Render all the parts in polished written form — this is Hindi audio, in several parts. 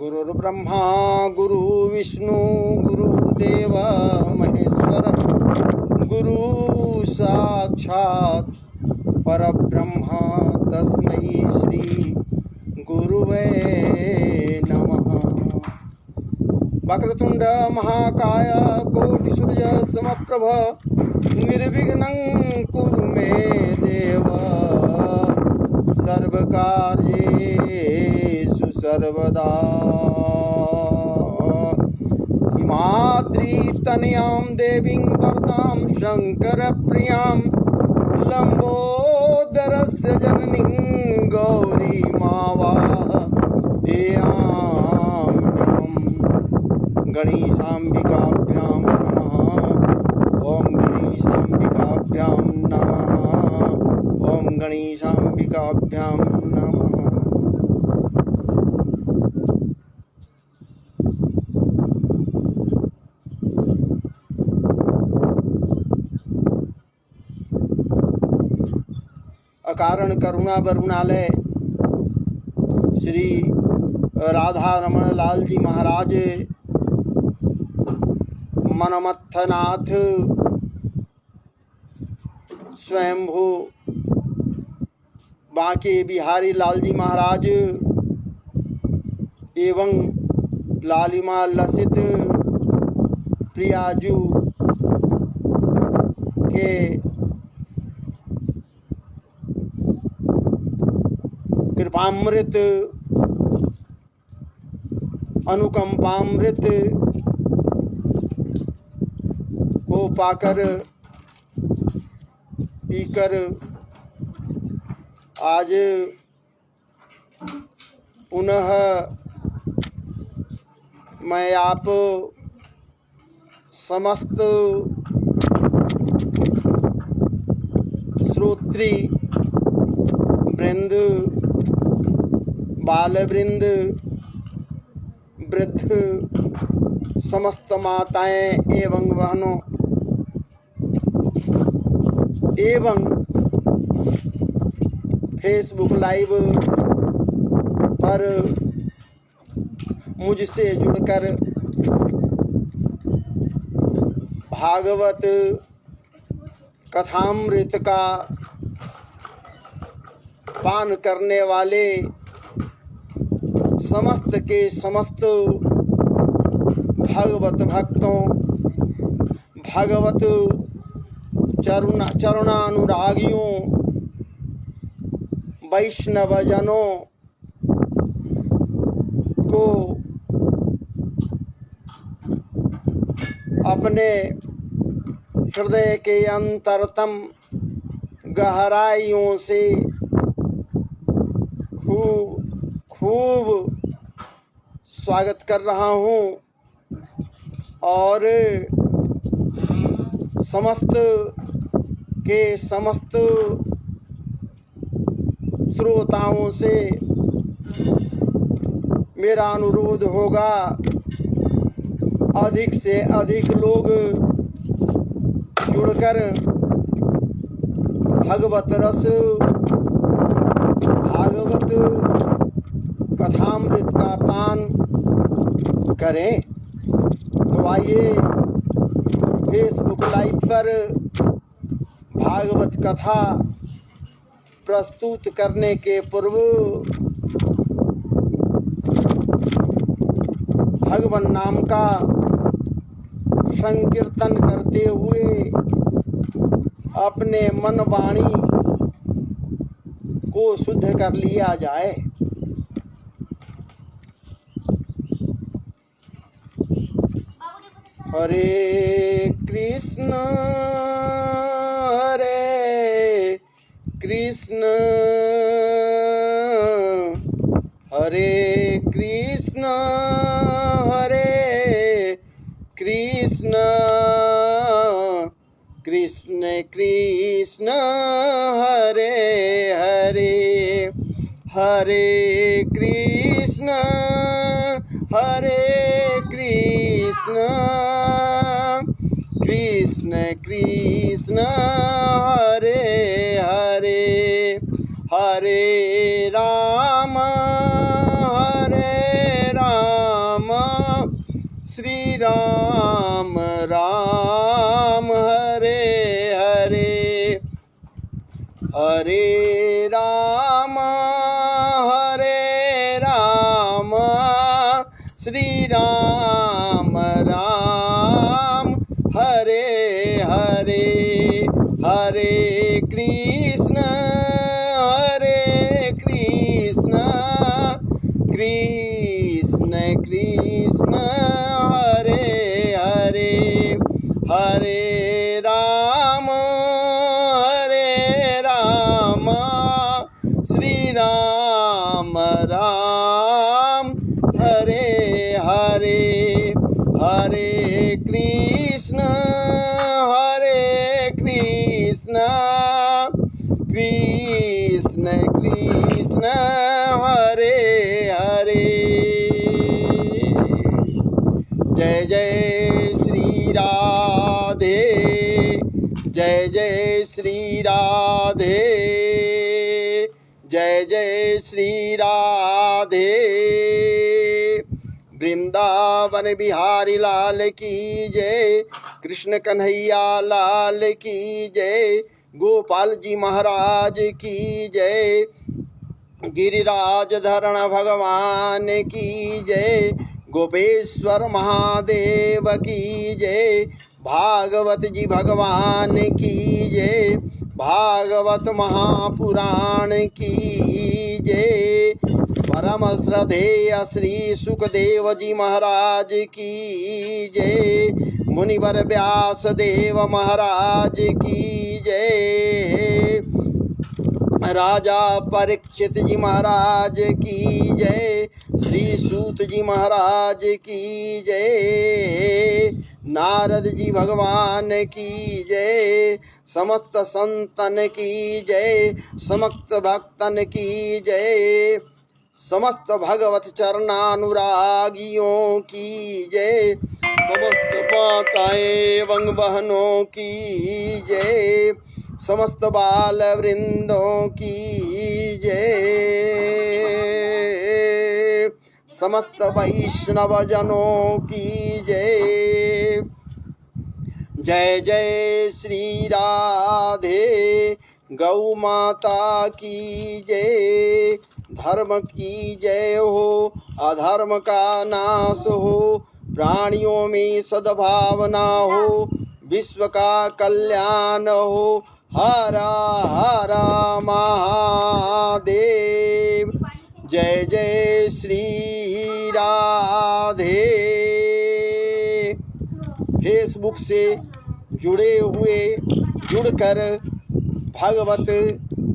गुरुर्ब्रह्मा गुरुर्विष्णु गुरुदेव महेश्वर गुरु साक्षात् परब्रह्म तस्मै श्री गुरुवे नमः। वक्रतुंड महाकाय कोटिसूर्य समप्रभ निर्विघ्नं कुरु मे देव सर्वकार्येषु सर्वदा। हिमाद्रितनयां देवीं वरदां शङ्करप्रियां लम्बोदरस्य जननीं गौरीमावाहयाम्यहं। गणेशाम्बिकाभ्यां नमः। ॐ गणेशाम्बिकाभ्यां नमः। ॐ गणेशाम्बिकाभ्यां नमः। अकारण करुणा वरुणालय श्री राधा रमण लाल जी महाराज मनमत्थनाथ स्वयंभू बांके बिहारी लाल जी महाराज एवं लालिमा लसित प्रियाजू के कृपामृत अनुकंपामृत को पाकर पीकर आज पुनः मैं आप समस्त श्रोत्री वृंद बाल वृंद वृद्ध समस्त माताएं एवं बहनों एवं फेसबुक लाइव पर मुझसे जुड़कर भागवत कथामृत का पान करने वाले समस्त के समस्त भगवत भक्तों भगवत चरणानुरागियों वैष्णवजनों को अपने हृदय के अंतरतम गहराइयों से खूब स्वागत कर रहा हूँ और समस्त के समस्त श्रोताओं से मेरा अनुरोध होगा अधिक से अधिक लोग जुड़कर भगवत रस भागवत कथामृत का पान करें। तो आइए फेसबुक लाइव पर भागवत कथा प्रस्तुत करने के पूर्व भगवान नाम का संकीर्तन करते हुए अपने मन वाणी को शुद्ध कर लिया जाए। हरे कृष्ण हरे कृष्ण कृष्ण कृष्ण हरे हरे हरे कृष्ण कृष्ण कृष्ण हरे हरे हरे राम श्री राम राम हरे हरे, हरे राम श्री राम राम हरे हरे, हरे कृष्ण कृष्ण कृष्ण हरे हरे, हरे राम श्री राम राम हरे हरे, हरे कृष्ण कृष्ण कृष्ण हरे हरे। जय जय श्री राधे, जय जय श्री राधे, जय जय श्री राधे। वृंदावन बिहारी लाल की जय, कृष्ण कन्हैया लाल की जय, गोपाल जी महाराज की जय, गिरिराज धरण भगवान की जय, गोपेश्वर महादेव की जय, भागवत जी भगवान की जय, भागवत महापुराण की जय, परम श्रद्धेय श्री सुखदेव जी महाराज की जय, मुनिवर व्यास देव महाराज की जय, राजा परीक्षित जी महाराज की जय, श्री सूत जी महाराज की जय, नारद जी भगवान की जय, समस्त संतन की जय, समस्त भक्तन की जय, समस्त भगवत चरणानुरागियों की जय, समस्त माताएं एवं बहनों की जय, समस्त बाल वृंदों की जय, समस्त वैष्णव जनों की जय। जय जय श्री राधे, गौ माता की जय, धर्म की जय हो, अधर्म का नाश हो, प्राणियों में सद्भावना हो, विश्व का कल्याण हो, हर हर महादेव। जय जय श्री राधे। फेसबुक से जुड़कर भगवत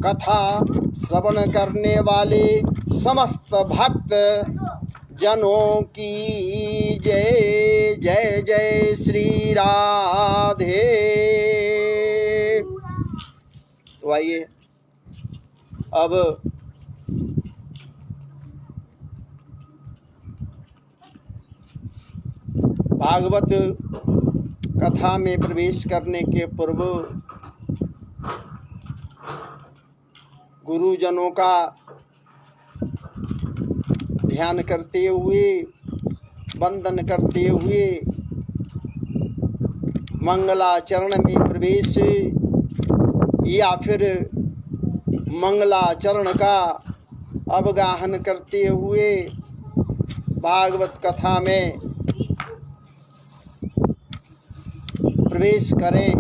कथा श्रवण करने वाले समस्त भक्त जनों की जय, जय जय श्री राधे। तो आइए अब भागवत कथा में प्रवेश करने के पूर्व गुरुजनों का ध्यान करते हुए, वंदन करते हुए मंगलाचरण में प्रवेश या फिर मंगलाचरण का अवगाहन करते हुए भागवत कथा में प्रवेश करें।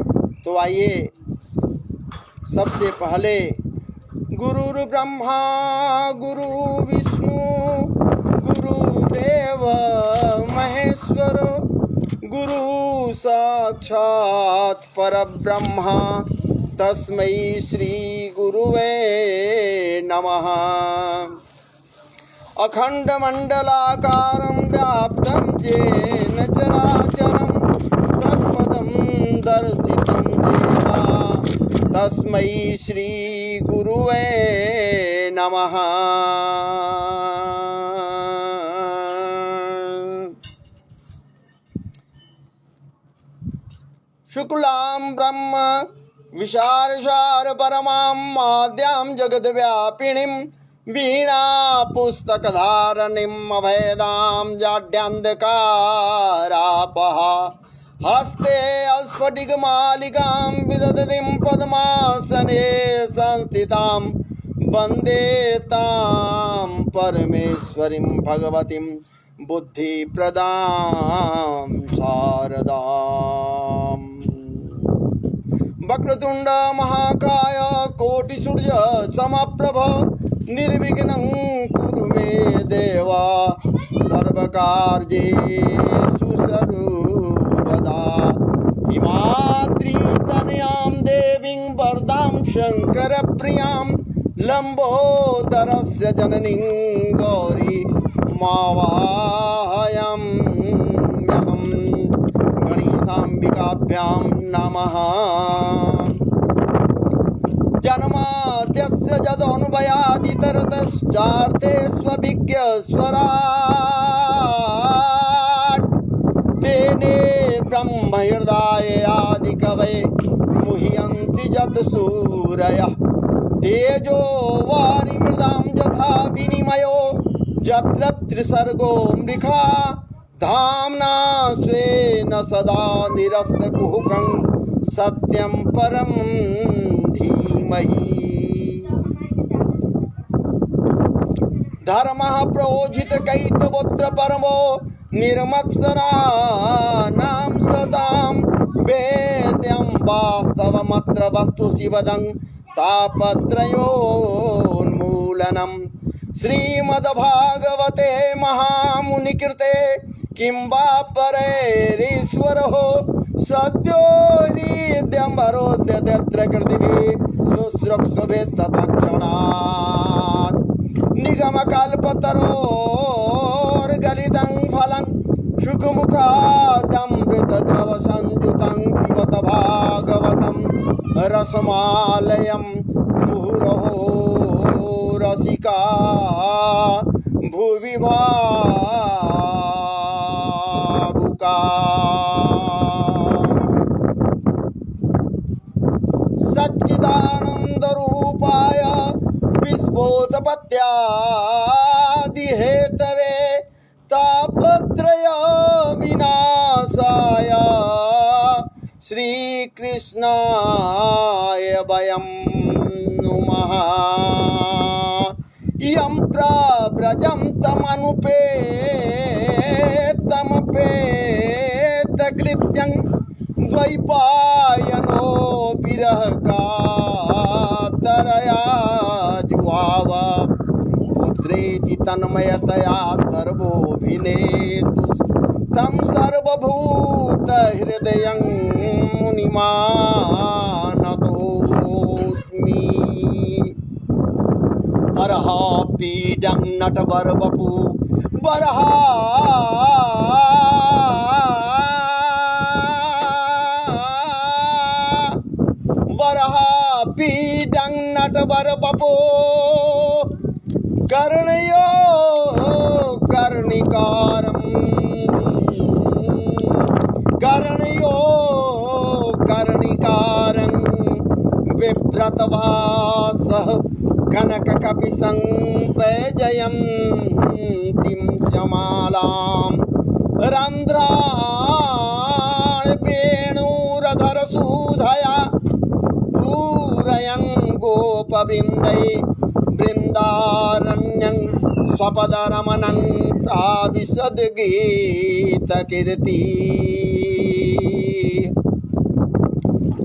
तो आइए सबसे पहले गुरुर् ब्रह्मा गुरु विष्णु गुरुदेव महेश्वर गुरु साक्षात् परब्रह्म तस्मै श्री गुरुवे नमः। अखंड मंडलाकारं व्याप्तं येन चराचरं तत्पदं दर्शितं येन तस्मै श्री गुरुवे नमः। शुक्लां ब्रह्म विशारसार परमां आद्यां जगद्व्यापिनीं वीणा पुस्तकधारणिम् अभेदां जाड्यान्धकारापः हस्ते स्फटिकमालिकां विदधतीं पद्मासने संस्थितां वन्दे तां परमेश्वरीं भगवतीं बुद्धिप्रदां शारदाम्। वक्रतुण्ड महाकाय कोटिसूर्य समप्रभ निर्विघ्नं कुरु मे देव सर्वकार्येषु सर्वदा। हिमाद्रितनयां देवीं वरदां शङ्करप्रियां लम्बोदरस्य जननीं गौरी मावाहयाम्यहं गणेशाम्बिकाभ्यां नमः। जन्माद्यस्य जदोऽन्वयादितरतश्चार्थे स्वभिज्ञस्वराट् तेने ब्रह्महृदाय आदिकवये मुह्यन्ति यत्सूरयः तेजो वारिमृदां यथा विनिमयो यत्र त्रिसर्गो मृषा धाम्ना स्वेन सदा निरस्तकुहकं सत्यं परं धीमहि। धर्मः प्रोजितकैतवोऽत्र परमो निर्मत्सराणां सतां वेद्यं वास्तवमत्र वस्तु शिवदं तापत्रयोन्मूलनम्। श्रीमद्भागवते महामुनिकृते किं वा परेरीश्वरो सद्यो हृद्यम्बरोद्यत्र कृतिभिः शुश्रूषुभिस्तत्क्षणात्। निगमकल्पतरोर्गलितं फलं शुकमुखादमृतद्रवसंयुतं पिबत भागवतं रसमालयं मुहुरहो रसिका भुवि भावुका। सच्चिदानन्दरूपाय विश्वोत्पत्त्यादिहेतवे तापत्रय विनाशाय श्रीकृष्णाय वयं नुमः। यं प्रव्रजं तमपेतकृत्यं द्वैपायनो विरहकातरया जुहाव पुत्रेति तन्मयतया सर्वोऽभिनेतुः तं सर्वभूतहृदयं मुनिमानतोऽस्मि। बरहा पीडं नटवरवपु बरहा पीडं नटवरवपु कर्णयो कर्णिकारं बिभ्रतवासः कनककपिसंपैजयन्तीं च मालां रन्ध्रान् वेणुरधरसूधया पूरयन् गोपवृन्दै बृन्दारण्यं स्वपदरमणं प्राविशद्गीतकीर्ति।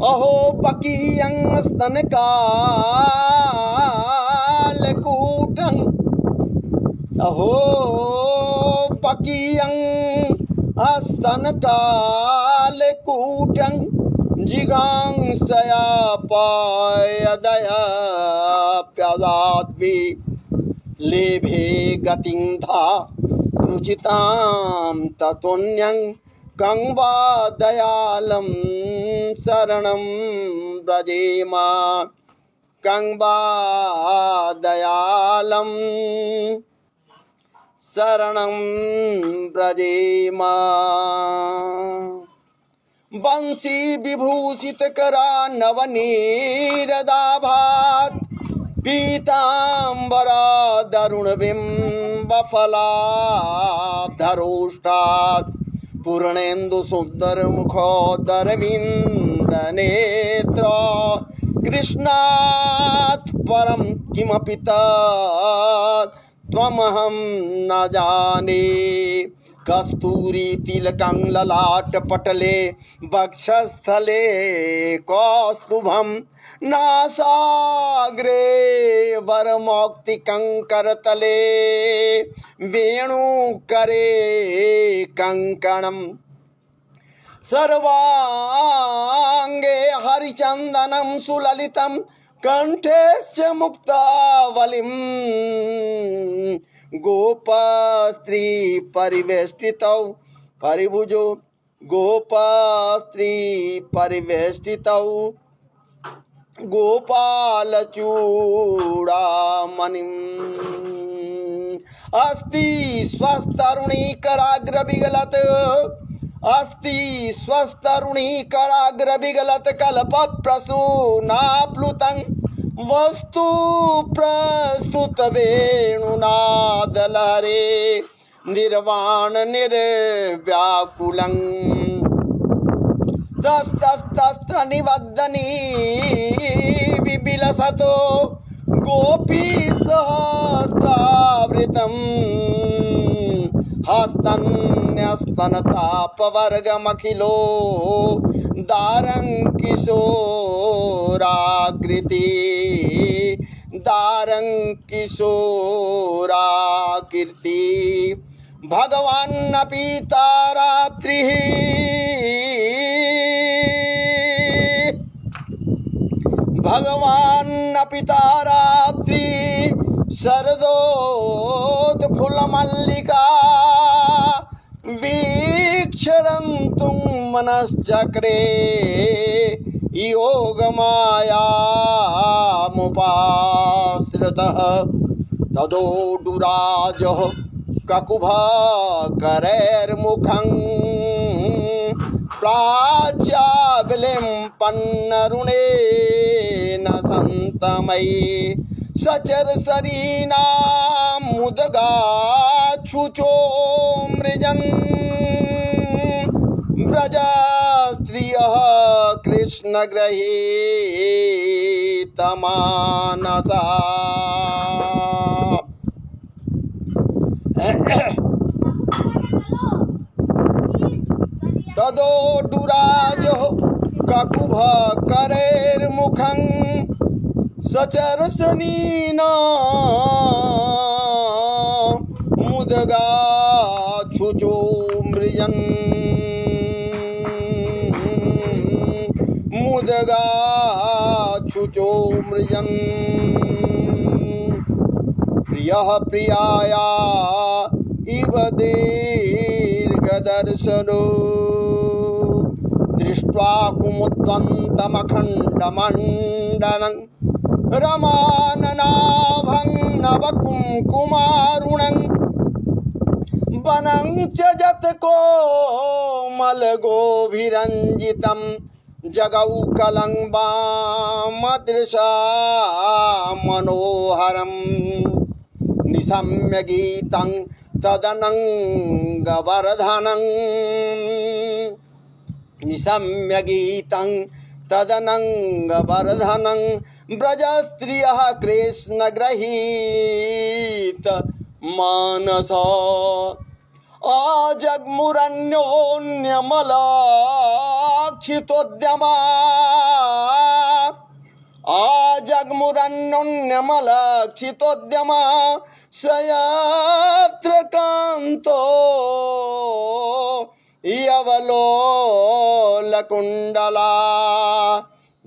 अहो बकीयं स्तनकालकूटं अहो बकीयं स्तनकालकूटं जिघांसया पायदयाप्यदाद्वि लेभे गतिं धा रुचितां ततोऽन्यं कं वा दयालं शरणं व्रजेम कं वा दयालं शरणं व्रजेम। वंशी विभूषित करा नवनीरदाभात पीताम्बरादरुणबिम्बफलाब्धरोष्टात् पूर्णेन्दुसुन्दरमुखोदरविन्दनेत्र कृष्णात् परं किमपि तत् त्वमहं न जाने। कस्तूरी तिलकं ललाटपटले वक्षस्थले कौस्तुभं नासाग्रे वरमौक्तिकं करतले वेणुकरे कङ्कणम् सर्वांगे हरिचन्दनं सुललितं कण्ठेश्च मुक्तावलिम् गोपस्त्री परिवेष्टितौ परिभुजो गोपस्त्री परिवेष्टितौ गोपालचूडामणिम् अस्ति स्वस्तरुणीकराग्रविगलत् अस्ति स्वस्तरुणीकराग्रविगलत् कल्पप्रसूनाप्लुतं वस्तु प्रस्तुत वेणुनादलहरे निर्वाण निर्व्याकुलं तस्तस्तस्त्र निवदनी विबिलसतो गोपी सहस्रावृतम् हस्तन्यस्तनतापवर्गमखिलो दारङ्किशोराकृति दारङ्किशोराकृति भगवान्नपि तारात्रिः भगवान्नपि तारात्रि शरदोत्फुल्लमल्लिका वीक्षरन्तुं मनश्चक्रे योगमायामुपाश्रितः तदोडुराजः ककुभकरैर्मुखं प्राच्याविलिम्पन्नरुणेन सन्तमयि सचरसरीनां मुदगाच्छुचो मृजन् व्रजस्त्रियः कृष्णगृहीतमानसा तदोडुराजः ककुभकरैर्मुखं सचरसनीना मुदगाच्छुचो मृजन् मुदगाच्छुचो मृजन् प्रियः प्रियाया इव दीर्घदर्शनो दृष्ट्वा कुमुद्वन्तमखण्डमण्डनं रमाननाभं नवकुङ्कुमारुणं वनं च जतकोमलगोभिरञ्जितं जगौकलं वामदृशा मनोहरं निशम्य गीतं तदनङ्गवर्धनं निशम्य गीतं तदनङ्गवर्धनं व्रजस्त्रियः कृष्णगृहीत मानसा आजग्मुरन्योन्यमलाक्षितोद्यमा आजग्मुरन्योन्यमलाक्षितोद्यमा सयत्र कान्तो यवलोलकुण्डला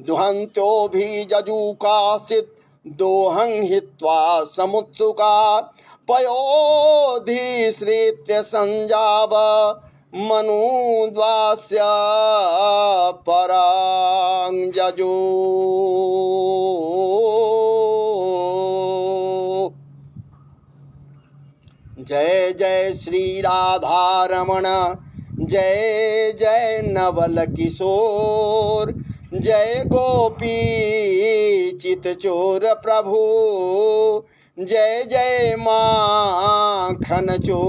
दुहन्त्योऽभिजजुकासित् दोहं हित्वा समुत्सुका पयोधिश्रित्य सञ्जाव मनुद्वास्य परां जजो। जय जय श्री राधारमण, जय जय नवल किशोर, जय गोपी चित चोर प्रभु, जय जय माखन चोर,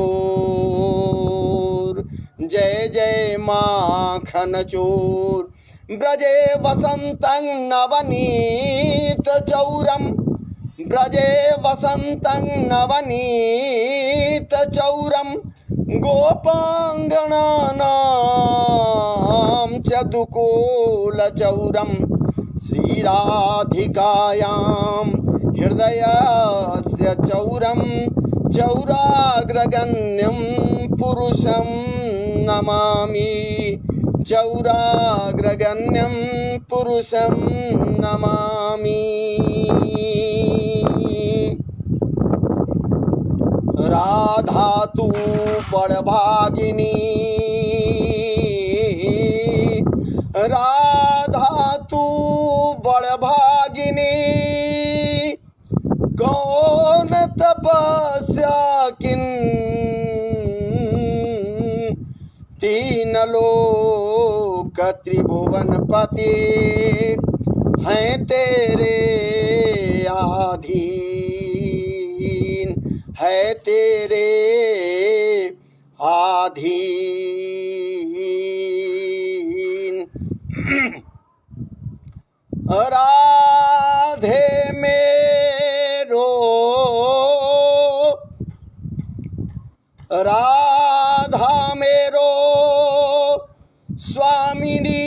जय जय माखन चोर। ब्रजे वसन्तं नवनीत चौरम, ब्रजे वसन्तं नवनीत चौरम, गोपांगनानां चतुकोल चौरम। श्रीराधिकायां हृदयस्य चौरम, चौराग्रगण्यं पुरुषं नमामि, चौराग्रगण्यं पुरुषं नमामि। राधा तू बड़भागिनी, राधा तू बड़भागिनी, कौन तपस्या किन तीन लोक त्रिभुवन पति हैं तेरे आधीन, है तेरे आधीन। राधे मेरो, राधा मेरो स्वामिनी,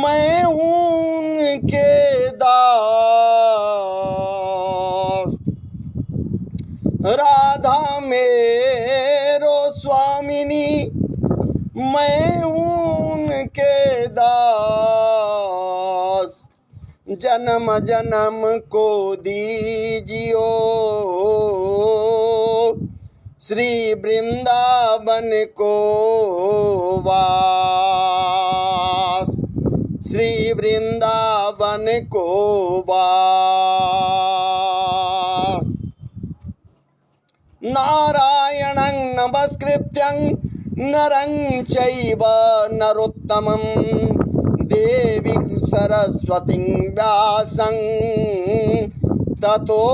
मैं हूँ उनके दास। राधा मेरो स्वामिनी, मैं हूँ उनके दास। जन्म जन्म को दीजियो श्री वृंदावन को वास, श्री वृंदावन को वास। नारायणं नमस्कृत्यं नरं चैव नरोत्तमं, देवी सरस्वतीं व्यासं ततो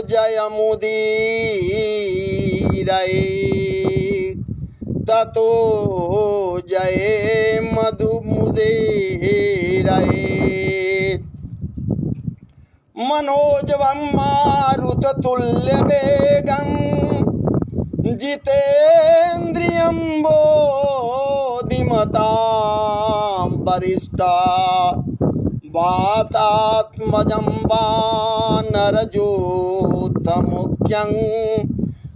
जयमुदीरयेत्, ततो जयमुदीरयेत्। मनोजवं मारुततुल्यवेगं, जितेन्द्रियं बोधिमतां वरिष्ठा, वातात्मजं वानरयूथमुख्यं,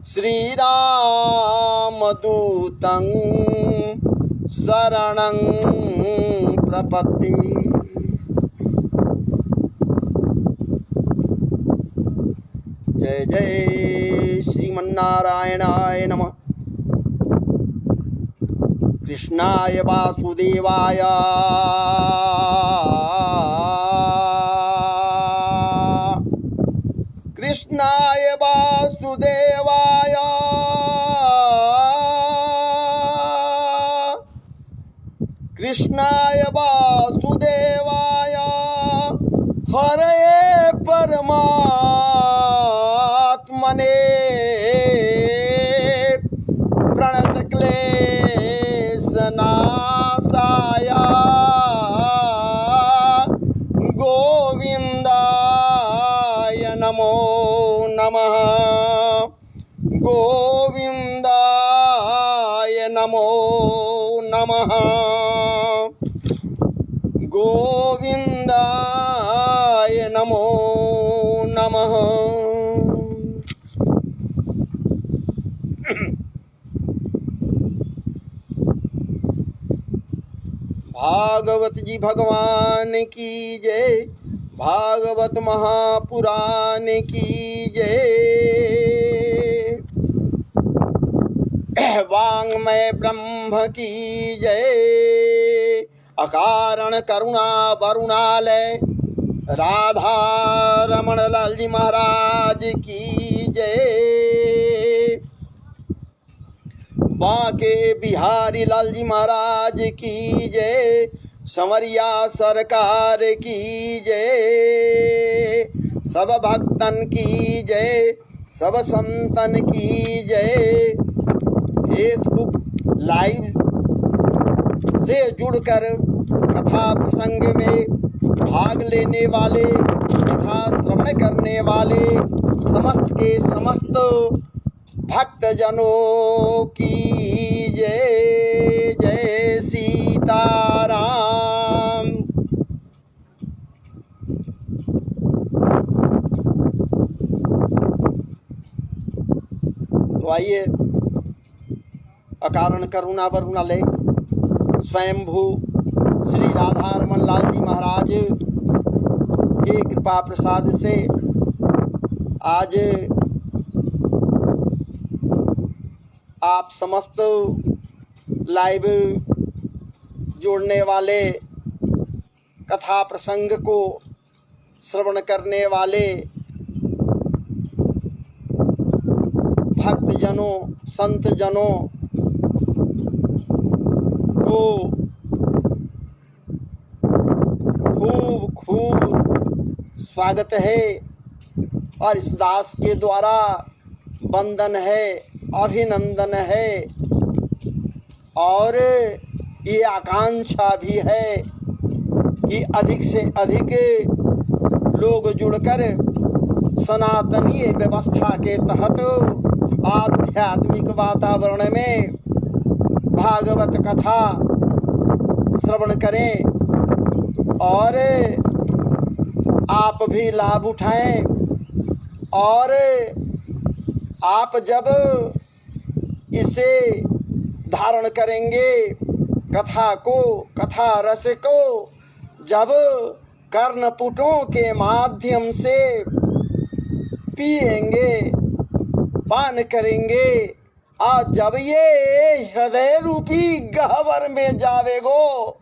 श्रीरामदूतं शरणं प्रपद्ये। जय जय श्रीमन्नारायणाय नमः। कृष्णाय वासुदेवाय, कृष्णाय वासुदेवाय, कृष्णाय वासुदेवाय, हरये परमात्मने प्रणतक्लेशनाशाय गोविन्दाय नमो नमः, गोविन्दाय नमो नमः, गोविन्दाय नमो नमः। भागवत जी भगवान की जय, भागवत महापुराण की जय, वाङ्मय ब्रह्म की जय। अकारण करुणा वरुणालय राधा रमण लाल जी महाराज की जय। बांके बिहारी लाल जी महाराज की जय, संवरिया सरकार की जय, सब भक्तन की जय, सब संतन की जय। फेसबुक लाइव से जुड़कर कथा प्रसंग में भाग लेने वाले, कथा श्रवण करने वाले समस्त के समस्त भक्तजनों की जय। जय सीताराम। तो आइए अकारण करुणा वरुणा ले स्वयंभू श्री राधा रमन लाल जी महाराज के कृपा प्रसाद से आज आप समस्त लाइव जोड़ने वाले, कथा प्रसंग को श्रवण करने वाले भक्तजनों, संतजनों को खूब खूब स्वागत है और इस दास के द्वारा वंदन है, अभिनंदन है और ये आकांक्षा भी है कि अधिक से अधिक लोग जुड़कर सनातनीय व्यवस्था के तहत आध्यात्मिक वातावरण में भागवत कथा श्रवण करें और आप भी लाभ उठाएं। और आप जब इसे धारण करेंगे, कथा को, कथा रस को जब कर्णपुटों के माध्यम से पिएंगे, पान करेंगे, और जब ये हृदय रूपी गह्वर में जावेगो,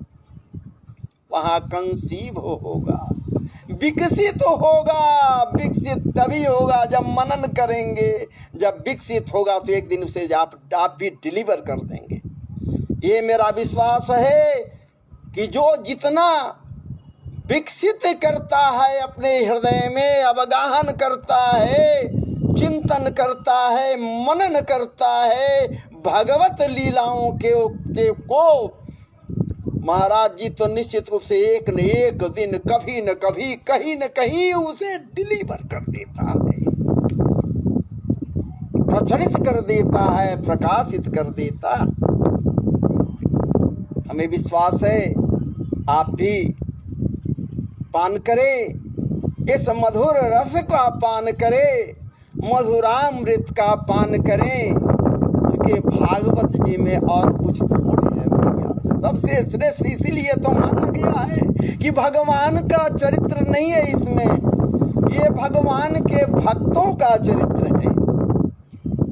वहां कंसीव होगा, विकसित होगा। विकसित तभी होगा जब मनन करेंगे, जब विकसित होगा तो एक दिन उसे आप भी डिलीवर कर देंगे। ये मेरा विश्वास है कि जो जितना विकसित करता है, अपने हृदय में अवगाहन करता है, चिंतन करता है, मनन करता है भगवत लीलाओं के को, महाराज जी तो निश्चित रूप से एक न एक दिन कभी न कभी कहीं न कहीं उसे डिलीवर कर देता है, प्रचलित कर देता है, प्रकाशित कर देता। हमें विश्वास है आप भी पान करें, इस मधुर रस का पान करें, मधुरामृत का पान करें, क्योंकि भागवत जी में और कुछ थोड़ी है भैया। सबसे श्रेष्ठ इसीलिए तो माना गया है कि भगवान का चरित्र नहीं है इसमें, ये भगवान के भक्तों का चरित्र है।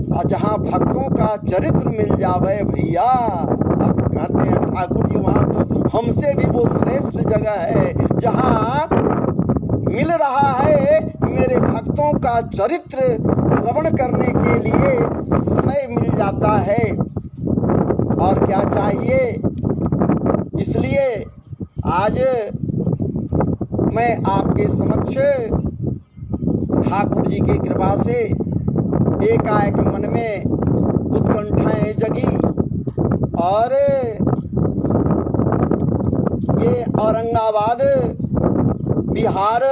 और जहाँ भक्तों का चरित्र मिल जावे भैया, अब कहते हैं ठाकुर जी वहां तो हमसे भी वो श्रेष्ठ जगह है जहाँ मिल रहा है मेरे भक्तों का चरित्र श्रवण करने के लिए समय मिल जाता है। और क्या चाहिए? इसलिए आज मैं आपके समक्ष ठाकुर जी की कृपा से एकाएक मन में उत्कंठाएं जगी और ये औरंगाबाद बिहार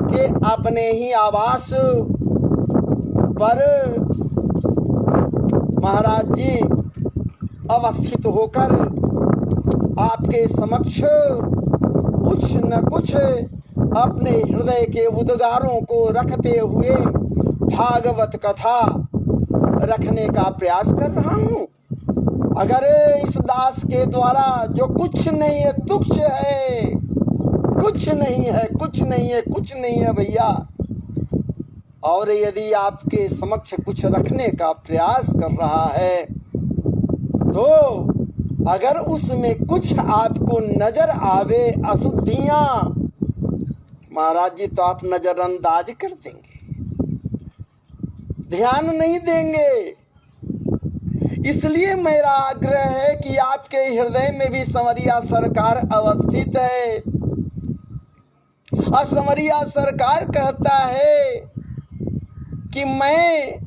के अपने ही आवास पर महाराज जी अवस्थित होकर आपके समक्ष कुछ न कुछ अपने हृदय के उद्गारों को रखते हुए भागवत कथा रखने का प्रयास कर रहा हूँ। अगर इस दास के द्वारा जो कुछ नहीं है, तुच्छ है, कुछ नहीं है, कुछ नहीं है, कुछ नहीं है भैया, और यदि आपके समक्ष कुछ रखने का प्रयास कर रहा है तो अगर उसमें कुछ आपको नजर आवे अशुद्धियां, महाराज जी तो आप नजरअंदाज कर देंगे। ध्यान नहीं देंगे। इसलिए मेरा आग्रह है कि आपके हृदय में भी संवरिया सरकार अवस्थित है। और संवरिया सरकार कहता है कि मैं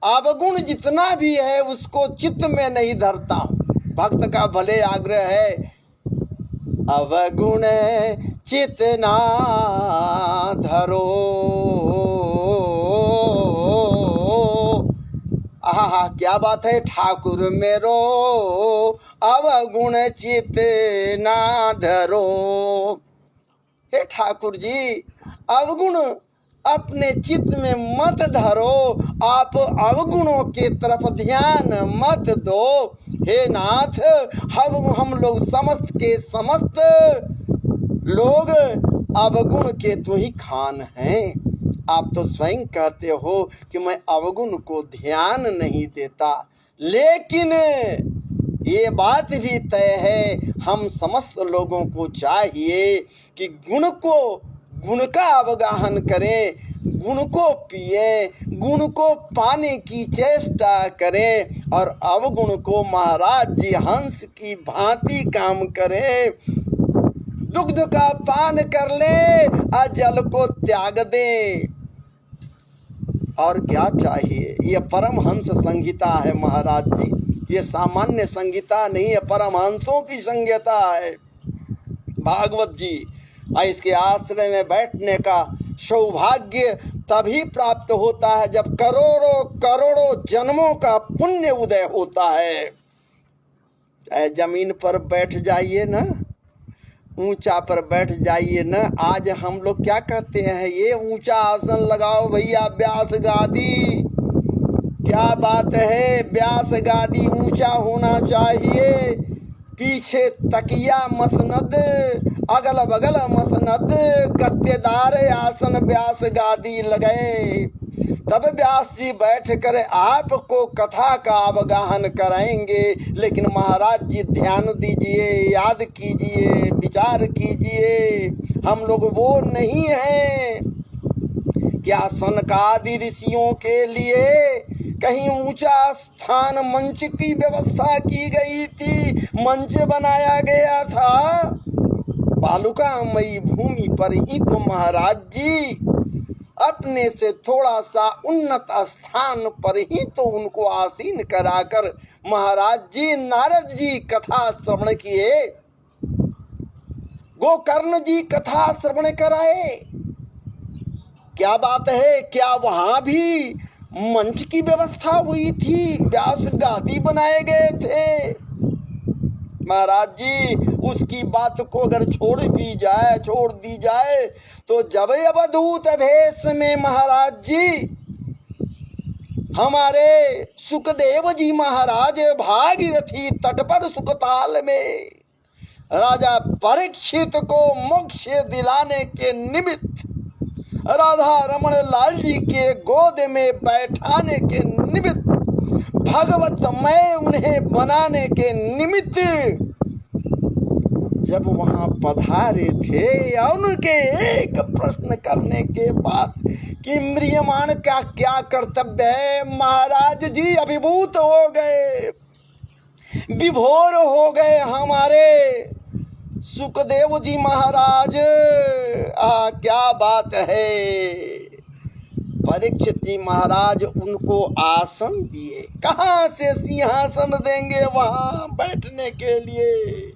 अवगुण जितना भी है उसको चित्त में नहीं धरता हूं। भक्त का भले आग्रह है, अवगुण चित्त ना धरो। आहा, क्या बात है ठाकुर मेरो, अवगुण चित्त ना धरो। हे ठाकुर जी, अवगुण अपने चित्त में मत धरो, आप अवगुणों के तरफ ध्यान मत दो। हे नाथ, हम लोग समस्त के समस्त लोग अवगुण के तो ही खान हैं। आप तो स्वयं कहते हो कि मैं अवगुण को ध्यान नहीं देता, लेकिन ये बात भी तय है, हम समस्त लोगों को चाहिए कि गुण का अवगाहन करें, गुण को पिए, गुण को पाने की चेष्टा करें और अवगुण को महाराज जी हंस की भांति काम करें। दुग्ध का पान कर ले और जल को त्याग दे। और क्या चाहिए? ये परमहंस संहिता है महाराज जी, ये सामान्य संहिता नहीं है, परमहंसों की संहिता है भागवत जी। इसके आश्रय में बैठने का सौभाग्य तभी प्राप्त होता है जब करोड़ों करोड़ों जन्मों का पुण्य उदय होता है। जमीन पर बैठ जाइए ना, ऊंचा पर बैठ जाइए ना। आज हम लोग क्या कहते हैं, ये ऊंचा आसन लगाओ भैया, व्यास गादी। क्या बात है, व्यास गादी ऊंचा होना चाहिए, पीछे तकिया मसनद, अगल बगल मसनद, गद्देदार आसन व्यास गादी लगे, तब व्यास जी बैठ कर आपको कथा का अवगाहन कराएंगे। लेकिन महाराज जी ध्यान दीजिए, याद कीजिए, विचार कीजिए, हम लोग वो नहीं हैं। क्या सनकादि ऋषियों के लिए कहीं ऊंचा स्थान मंच की व्यवस्था की गई थी, मंच बनाया गया था? बालुकामयी भूमि पर ही तो महाराज जी अपने से थोड़ा सा उन्नत स्थान पर ही तो उनको आसीन कराकर महाराज जी नारद जी कथा श्रवण किए, गोकर्ण जी कथा श्रवण कराए। क्या बात है, क्या वहां भी मंच की व्यवस्था हुई थी, व्यास गादी बनाए गए थे? महाराज जी उसकी बात को अगर छोड़ दी जाए तो जब अवधूत भेष में महाराज जी हमारे सुखदेव जी महाराज भागीरथी तट पर सुखताल में राजा परीक्षित को मोक्ष दिलाने के निमित्त, राधा रमण लाल जी के गोद में बैठाने के निमित्त, भगवतमय उन्हें बनाने के निमित्त जब वहां पधारे थे, उनके एक प्रश्न करने के बाद कि म्रियमाण का क्या कर्तव्य है, महाराज जी अभिभूत हो गए, विभोर हो गए हमारे सुखदेव जी महाराज। क्या बात है। परीक्षित जी महाराज उनको आसन दिए। कहां से सिंहासन देंगे वहां बैठने के लिए?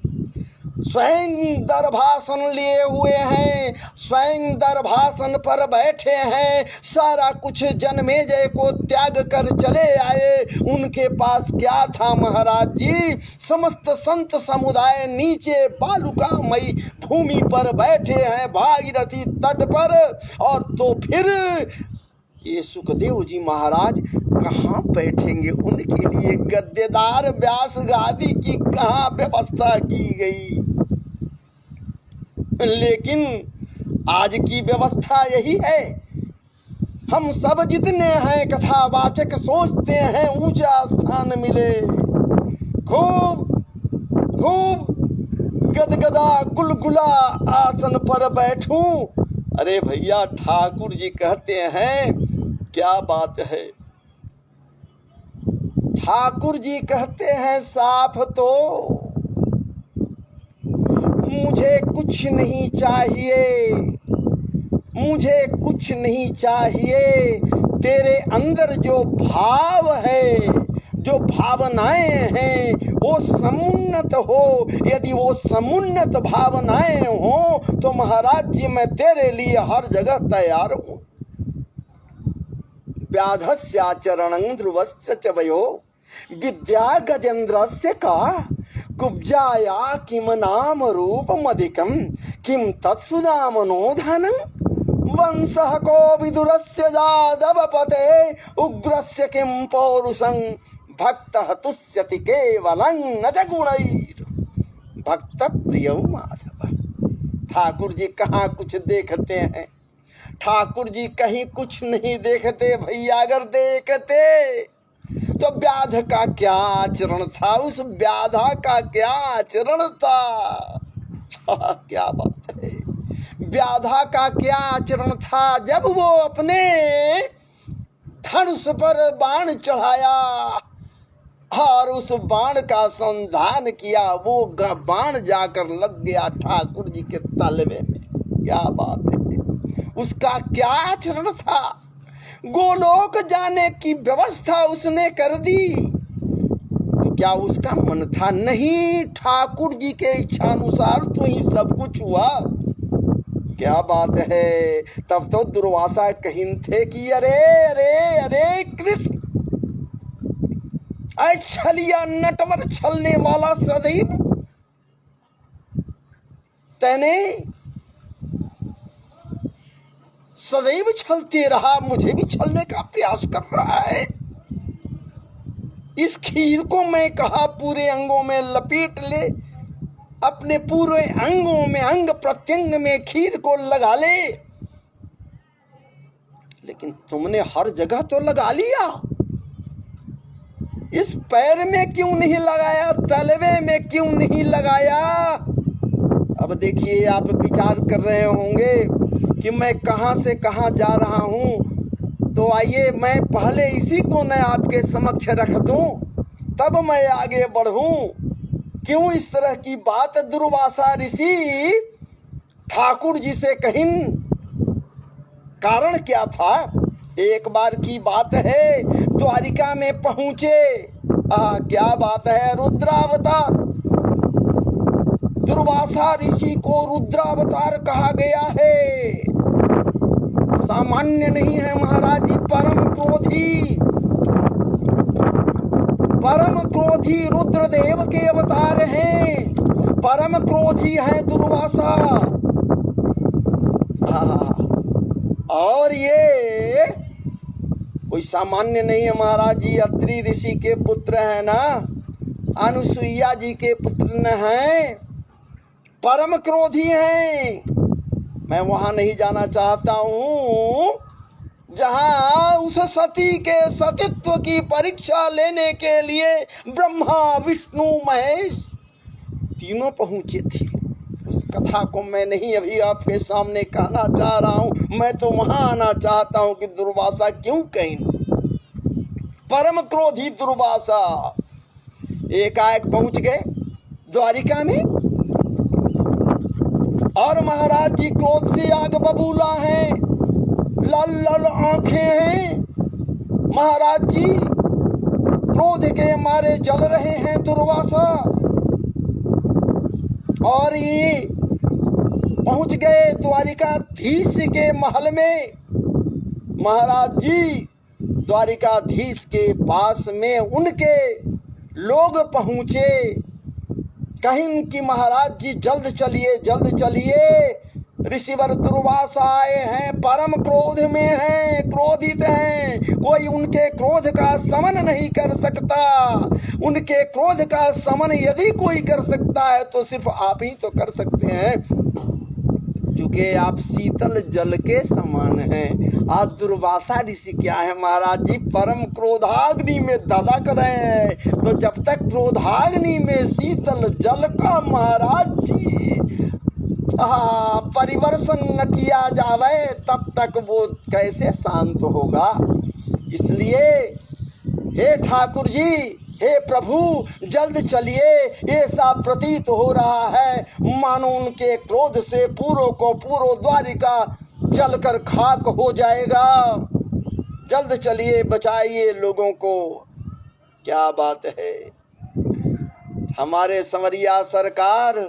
स्वयं दरभासन लिए हुए हैं, स्वयं दरभासन पर बैठे हैं, सारा कुछ जनमेजय को त्याग कर चले आए। उनके पास क्या था महाराज जी? समस्त संत समुदाय नीचे बालुकामयी भूमि पर बैठे हैं, भागीरथी तट पर। और तो फिर ये सुखदेव जी महाराज कहाँ बैठेंगे? उनके लिए गद्देदार व्यास गादी की कहाँ व्यवस्था की गई? लेकिन आज की व्यवस्था यही है, हम सब जितने हैं कथावाचक सोचते हैं ऊंचा स्थान मिले, खूब खूब गदगदा गुलगुला आसन पर बैठूं। अरे भैया ठाकुर जी कहते हैं क्या बात है। ठाकुर जी कहते हैं साफ तो, मुझे कुछ नहीं चाहिए, मुझे कुछ नहीं चाहिए, तेरे अंदर जो भाव है, जो भावनाएं हैं वो समुन्नत हो। यदि वो समुन्नत भावनाएं हो तो महाराज जी मैं तेरे लिए हर जगह तैयार हूं। व्याधस्याचरणं ध्रुवस्य च वयो विद्या गजेन्द्रस्य का कुब्जाया किम नाम रूपमधिकं किम तत्सुदामनो धनम् वंशः को विदुरस्य जादवपते उग्रस्य किं पौरुषं भक्तः तुष्यति केवलं न च गुणैः भक्त प्रियो माधव। ठाकुर जी कहाँ कुछ देखते हैं, ठाकुर जी कहीं कुछ नहीं देखते भैया। अगर देखते तो व्याध का क्या आचरण था, उस व्याधा का क्या आचरण था। क्या बात है, व्याधा का क्या आचरण था। जब वो अपने धनुष पर बाण चढ़ाया और उस बाण का संधान किया, वो बाण जाकर लग गया ठाकुर जी के तलवे में। क्या बात है, उसका क्या आचरण था। गोलोक जाने की व्यवस्था उसने कर दी, तो क्या उसका मन था? नहीं, ठाकुर जी के इच्छानुसार तो ही सब कुछ हुआ। क्या बात है। तब तो दुर्वासा कहीं थे कि अरे अरे अरे कृष्ण, छलिया नटवर छलने वाला सदैव तैने सदैव छलते रहा, मुझे भी छलने का प्रयास कर रहा है। इस खीर को मैं कहा पूरे अंगों में लपेट ले, अपने पूरे अंगों में, अंग प्रत्यंग में खीर को लगा ले, लेकिन तुमने हर जगह तो लगा लिया, इस पैर में क्यों नहीं लगाया, तलवे में क्यों नहीं लगाया। अब देखिए, आप विचार कर रहे होंगे कि मैं कहां से कहां जा रहा हूं, तो आइए मैं पहले इसी को न आपके समक्ष रख दूं, तब मैं आगे बढ़ूं। क्यों इस तरह की बात दुर्वासा ऋषि ठाकुर जी से कहीं, कारण क्या था। एक बार की बात है, द्वारिका में पहुंचे। क्या बात है, रुद्रावतार। दुर्वासा ऋषि को रुद्रावतार कहा गया है, सामान्य नहीं है महाराज जी। परम क्रोधी रुद्रदेव के अवतार हैं, परम क्रोधी है दुर्वासा। और ये कोई सामान्य नहीं है महाराज जी। अत्रि ऋषि के पुत्र है ना, अनुसुईया जी के पुत्र न हैं, परम क्रोधी हैं। मैं वहां नहीं जाना चाहता हूं जहां उस सती के सतीत्व की परीक्षा लेने के लिए ब्रह्मा विष्णु महेश तीनों पहुंचे थे। उस कथा को मैं नहीं अभी आपके सामने कहना चाह रहा हूं, मैं तो वहां आना चाहता हूं कि दुर्वासा क्यों कहीं। परम क्रोधी दुर्वासा एकाएक पहुंच गए द्वारिका में, और महाराज जी क्रोध से आग बबूला है, लाल लाल आंखें हैं। महाराज जी क्रोध के मारे जल रहे हैं दुर्वासा। और ये पहुंच गए द्वारिकाधीश के महल में। महाराज जी द्वारिकाधीश के पास में उनके लोग पहुंचे, कहीं कि महाराज जी जल्द चलिए, जल्द चलिए, ऋषिवर दुर्वासा आए हैं, परम क्रोध में हैं, क्रोधित हैं, कोई उनके क्रोध का शमन नहीं कर सकता। उनके क्रोध का शमन यदि कोई कर सकता है तो सिर्फ आप ही तो कर सकते हैं, क्योंकि आप शीतल जल के समान हैं। आज दुर्वासा ऋषि क्या है महाराज जी, परम क्रोधाग्नि में धधक रहे हैं। तो जब तक क्रोधाग्नि में शीतल जल का महाराज जी परिवर्तन न किया जावे, तब तक वो कैसे शांत होगा। इसलिए हे ठाकुर जी, हे प्रभु, जल्द चलिए। ऐसा प्रतीत हो रहा है मानो उनके क्रोध से पूरो द्वारिका जलकर खाक हो जाएगा। जल्द चलिए, बचाइए लोगों को। क्या बात है। हमारे संवरिया सरकार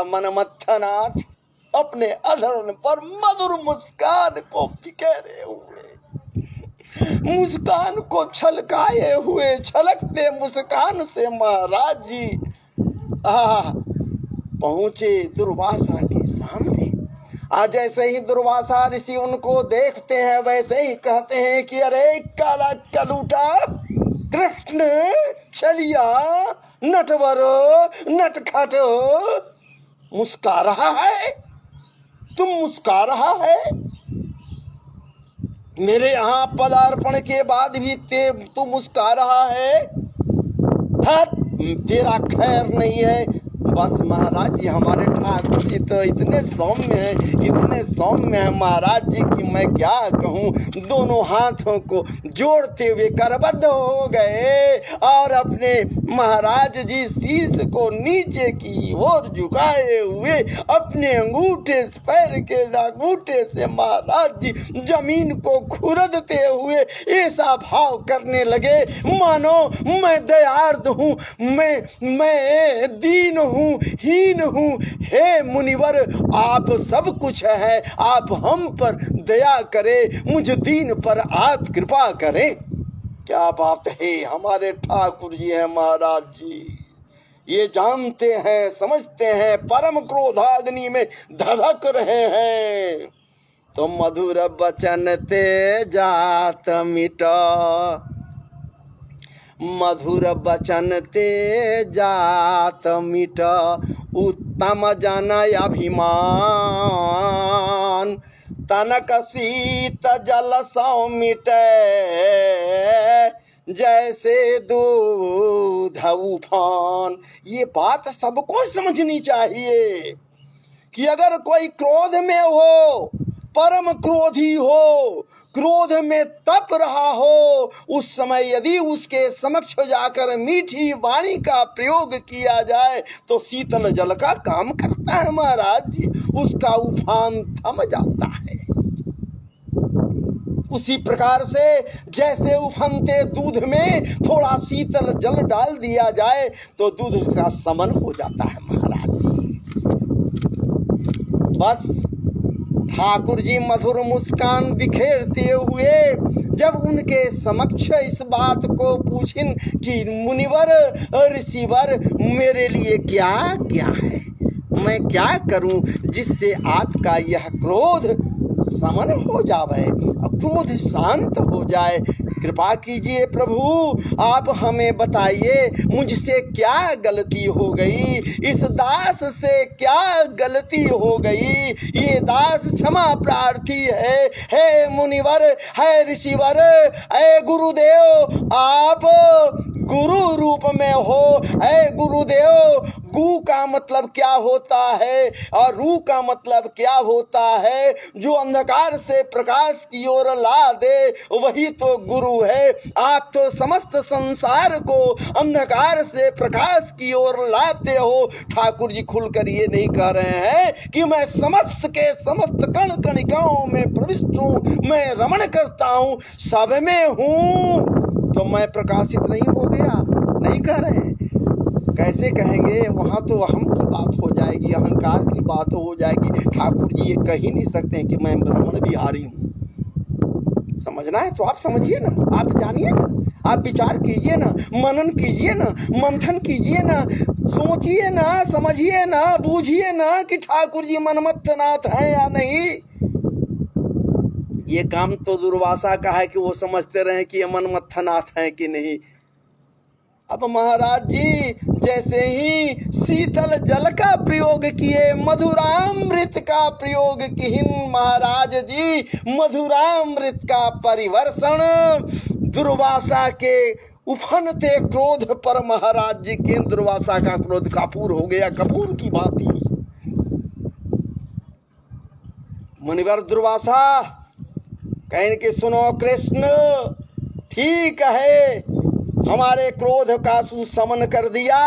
मनमथनाथ अपने अधर पर मधुर मुस्कान को बिखेरे हुए, मुस्कान को छलकाए हुए, छलकते मुस्कान से महाराज जी पहुंचे दुर्वासा के सामने। आज जैसे ही दुर्वासा ऋषि उनको देखते हैं वैसे ही कहते हैं कि अरे काला कलूटा, कृष्ण चलिया, नटवर नटखट, मुस्का रहा है, तुम मुस्का रहा है। मेरे यहाँ पदार्पण के बाद भी तू मुस्का रहा है। हट, तेरा खैर नहीं है। बस महाराज जी, हमारे ठाकुर जी तो इतने सौम्य हैं महाराज जी कि मैं क्या कहूँ। दोनों हाथों को जोड़ते हुए करबद्ध हो गए और अपने महाराज जी शीश को नीचे की ओर झुकाए हुए अपने अंगूठे पैर के अंगूठे से महाराज जी जमीन को खुरदते हुए ऐसा भाव करने लगे मानो मैं दयार्द हूँ, मैं दीन हूँ, हीन हूँ। हे मुनिवर, आप सब कुछ है, आप हम पर दया करें, मुझ दीन पर आप कृपा करें। क्या बात है। हमारे ठाकुर जी हैं महाराज जी, ये जानते हैं, समझते हैं, परम क्रोधाग्नि में धधक रहे हैं। तो मधुर बचन ते जात मिटा, मधुर बचन ते जात मिट, उत्तम जन अभिमान, तनक शीत जल सौ मिटे, जैसे दूध उफान। ये बात सबको समझनी चाहिए कि अगर कोई क्रोध में हो, परम क्रोधी हो, क्रोध में तप रहा हो, उस समय यदि उसके समक्ष जाकर मीठी वाणी का प्रयोग किया जाए तो शीतल जल का काम करता है महाराज जी, उसका उफान थम जाता है। उसी प्रकार से जैसे उफनते दूध में थोड़ा शीतल जल डाल दिया जाए तो दूध का समन हो जाता है महाराज जी। बस ठाकुर जी मधुर मुस्कान बिखेरते हुए जब उनके समक्ष इस बात को पूछिन कि मुनिवर, ऋषिवर, मेरे लिए क्या क्या है, मैं क्या करूं जिससे आपका यह क्रोध समन हो जाए, क्रोध शांत हो जाए। कृपा कीजिए प्रभु, आप हमें बताइए मुझसे क्या गलती हो गई, इस दास से क्या गलती हो गई। ये दास क्षमा प्रार्थी है। हे मुनिवर, हे ऋषिवर, हे गुरुदेव, आप गुरु रूप में हो। हे गुरुदेव, गु का मतलब क्या होता है और रू का मतलब क्या होता है। जो अंधकार से प्रकाश की ओर ला दे वही तो गुरु है। आप तो समस्त संसार को अंधकार से प्रकाश की ओर लाते हो। ठाकुर जी खुलकर ये नहीं कह रहे हैं कि मैं समस्त के समस्त कण कणिकाओं में प्रविष्ट हूँ, मैं रमण करता हूँ, सब में हूँ, तो मैं प्रकाशित नहीं हो गया, नहीं कह रहे हैं। कैसे कहेंगे, वहां तो अहम की बात हो जाएगी, अहंकार की बात हो जाएगी। ठाकुर जी ये कह ही नहीं सकते कि मैं ब्राह्मण बिहारी हूँ। समझना है तो आप समझिए ना, आप जानिए ना, आप विचार कीजिए ना, मनन कीजिए ना, मंथन कीजिए ना, सोचिए ना, समझिए ना, बूझिए ना कि ठाकुर जी मनमथनाथ हैं या नहीं। ये काम तो दुर्वासा का है कि वो समझते रहे कि ये मनमथनाथ हैं कि नहीं। अब महाराज जी जैसे ही शीतल जल का प्रयोग किए, मधुरामृत का प्रयोग किए महाराज जी, मधुरामृत का परिवर्षण दुर्वासा के उफनते क्रोध पर महाराज जी के दुर्वासा का क्रोध कपूर हो गया, कपूर की भांति। मुनिवर दुर्वासा कहें कि सुनो कृष्ण, ठीक है, हमारे क्रोध का सुशमन कर दिया,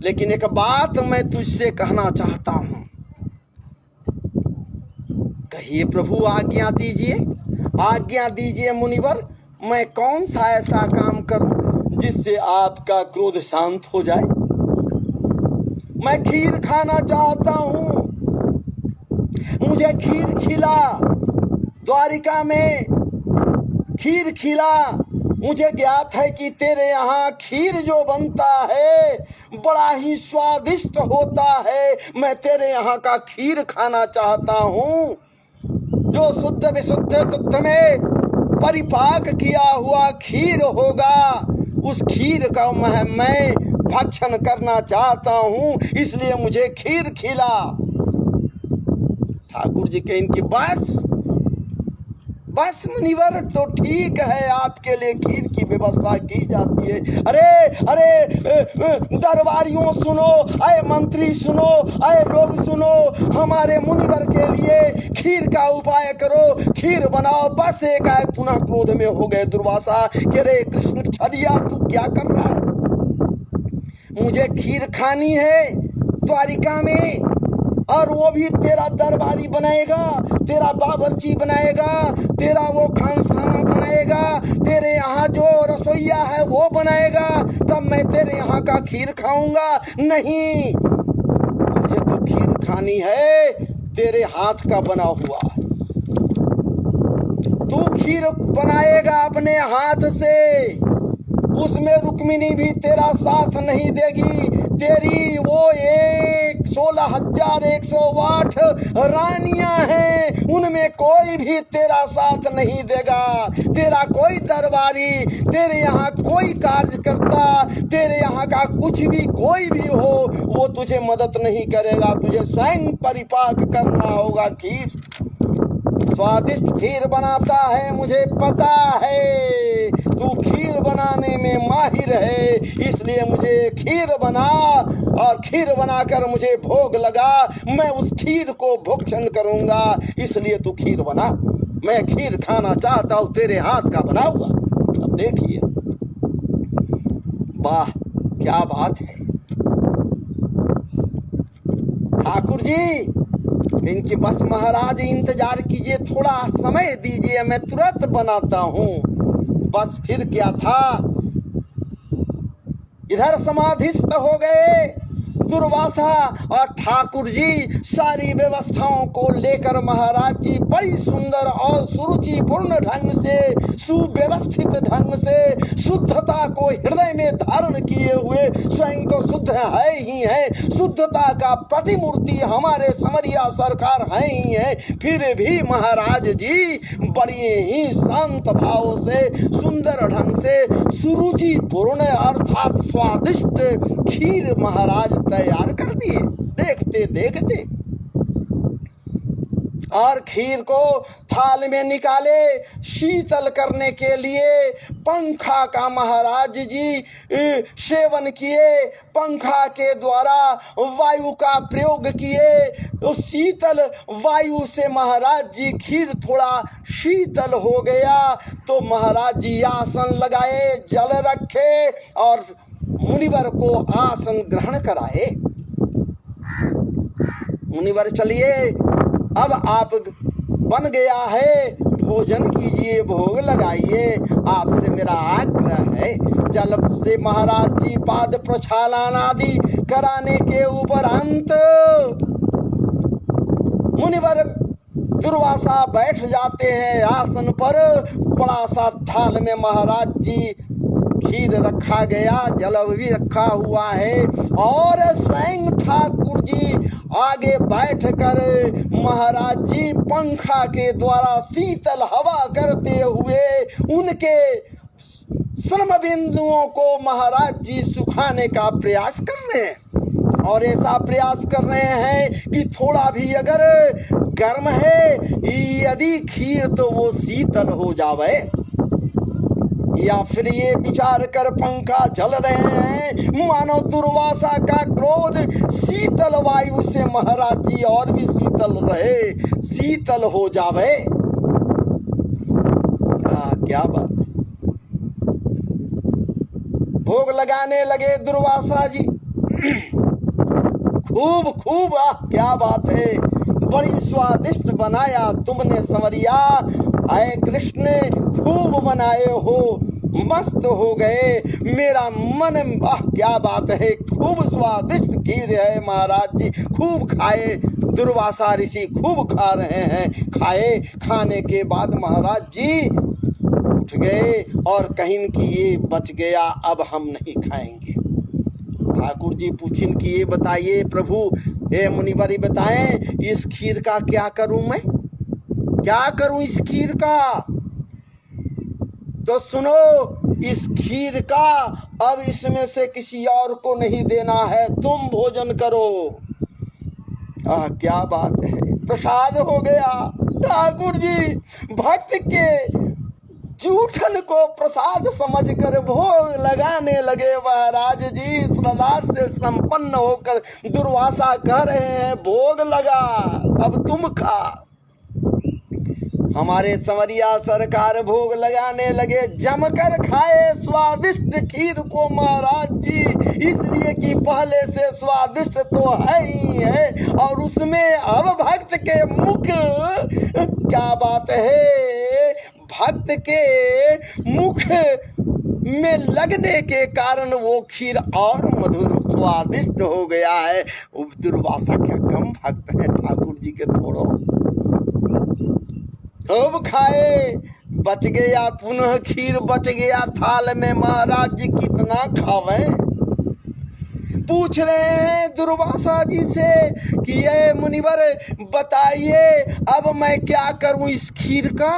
लेकिन एक बात मैं तुझसे कहना चाहता हूं। कहिए प्रभु, आज्ञा दीजिए, आज्ञा दीजिए मुनिवर, मैं कौन सा ऐसा काम करूं जिससे आपका क्रोध शांत हो जाए। मैं खीर खाना चाहता हूं, मुझे खीर खिला, द्वारिका में खीर खिला। मुझे ज्ञात है कि तेरे यहाँ खीर जो बनता है बड़ा ही स्वादिष्ट होता है। मैं तेरे यहाँ का खीर खाना चाहता हूँ, जो शुद्ध विशुद्ध दुग्ध में परिपाक किया हुआ खीर होगा, उस खीर का मैं भक्षण करना चाहता हूँ, इसलिए मुझे खीर खिला। ठाकुर जी के इनकी बस मुनिवर, तो ठीक है, आपके लिए खीर की व्यवस्था की जाती है। अरे दरबारियों सुनो, अरे मंत्री सुनो, अरे लोग सुनो, हमारे मुनिवर के लिए खीर का उपाय करो, खीर बनाओ। बस एक आए पुनः क्रोध में हो गए दुर्वासा कि रे कृष्ण छलिया, तू क्या कर रहा है? मुझे खीर खानी है द्वारिका में, और वो भी तेरा दरबारी बनाएगा, तेरा बावर्ची बनाएगा, तेरा वो खानसामा बनाएगा, तेरे यहाँ जो रसोईया है वो बनाएगा, तब मैं तेरे यहाँ का खीर खाऊंगा। नहीं, मुझे तो खीर खानी है तेरे हाथ का बना हुआ। तू खीर बनाएगा अपने हाथ से, उसमें रुक्मिणी भी तेरा साथ नहीं देगी। तेरी वो 16,108 रानियां हैं, उनमें कोई भी तेरा साथ नहीं देगा। तेरा कोई दरबारी, तेरे यहाँ कोई कार्यकर्ता, तेरे यहाँ का कुछ भी कोई भी हो, वो तुझे मदद नहीं करेगा। तुझे स्वयं परिपाक करना होगा। खीर स्वादिष्ट खीर बनाता है, मुझे पता है तू खीर बनाने में माहिर है, इसलिए मुझे खीर बना, और खीर बनाकर मुझे भोग लगा। मैं उस खीर को भक्षण करूंगा, इसलिए तू खीर बना। मैं खीर खाना चाहता हूं तेरे हाथ का बना हुआ। अब देखिए, वाह क्या बात है ठाकुर जी। इनकी बस महाराज इंतजार कीजिए, थोड़ा समय दीजिए, मैं तुरंत बनाता हूँ। बस फिर क्या था, इधर समाधिस्थ हो गए दुर्वासा, और ठाकुर जी सारी व्यवस्थाओं को लेकर महाराज जी बड़ी सुंदर और सुरुचिपूर्ण ढंग से, सुव्यवस्थित ढंग से, शुद्धता को हृदय में धारण किए हुए, स्वयं तो शुद्ध है ही है, शुद्धता का प्रतिमूर्ति हमारे समरिया सरकार है ही है, फिर भी महाराज जी बड़े ही शांत भाव से, सुंदर ढंग से, सुरुचिपूर्ण अर्थात स्वादिष्ट खीर महाराज तैयार कर दिए देखते देखते। और खीर को थाल में निकाले, शीतल करने के लिए पंखा का महाराज जी सेवन किए, पंखा के द्वारा वायु का प्रयोग किए। उस शीतल वायु से महाराज जी खीर थोड़ा शीतल हो गया, तो महाराज जी आसन लगाए, जल रखे और मुनिवर को आसन ग्रहण कराए। मुनिवर चलिए, अब आप बन गया है, भोजन कीजिए, भोग लगाइए, आपसे मेरा आग्रह है। जल से महाराज जी पाद प्रक्षालन आदि कराने के उपरांत मुनिवर दुर्वासा बैठ जाते हैं आसन पर। बड़ा सा थाल में महाराज जी खीर रखा गया, जल भी रखा हुआ है, और स्वयं ठाकुर जी आगे बैठकर महाराज जी पंखा के द्वारा शीतल हवा करते हुए उनके श्रम बिंदुओं को महाराज जी सुखाने का प्रयास कर रहे हैं। और ऐसा प्रयास कर रहे हैं कि थोड़ा भी अगर गर्म है यदि खीर, तो वो शीतल हो जावे। या फिर ये विचार कर पंखा चल रहे हैं, मानो दुर्वासा का क्रोध शीतल वायु से महाराज जी और भी शीतल रहे, शीतल हो जावे। क्या बात। भोग लगाने लगे दुर्वासा जी। खूब खूब, क्या बात है, बड़ी स्वादिष्ट बनाया तुमने संवरिया। आए कृष्ण खूब बनाए हो, मस्त हो गए मेरा मन। क्या बात है, खूब स्वादिष्ट खीर है महाराज जी, खूब खाए। दुर्वासा ऋषि खूब खा रहे हैं। खाने के बाद महाराज जी उठ गए और कहीं कि ये बच गया, अब हम नहीं खाएंगे। ठाकुर जी पूछिन कि ये बताइए प्रभु, हे मुनिवर बताएं, इस खीर का क्या करूं, मैं क्या करूं इस खीर का। तो सुनो, इस खीर का अब इसमें से किसी और को नहीं देना है, तुम भोजन करो। क्या बात है, प्रसाद हो गया। ठाकुर जी भक्त के जूठन को प्रसाद समझकर भोग लगाने लगे। महाराज जी श्रद्धा से संपन्न होकर दुर्वासा कह रहे हैं, भोग लगा, अब तुम खा। हमारे संवरिया सरकार भोग लगाने लगे, जमकर खाए स्वादिष्ट खीर को महाराज जी, इसलिए कि पहले से स्वादिष्ट तो है ही है, और उसमें अब भक्त के मुख, क्या बात है, भक्त के मुख में लगने के कारण वो खीर और मधुर स्वादिष्ट हो गया है। दुर्वासा क्या कम भक्त है ठाकुर जी के, थोड़ो खूब खाए, बच गया, पुनः खीर बच गया थाल में। महाराज जी कितना खावे, पूछ रहे हैं दुर्वासा जी से कि ये मुनिवर बताइए, अब मैं क्या करूं इस खीर का,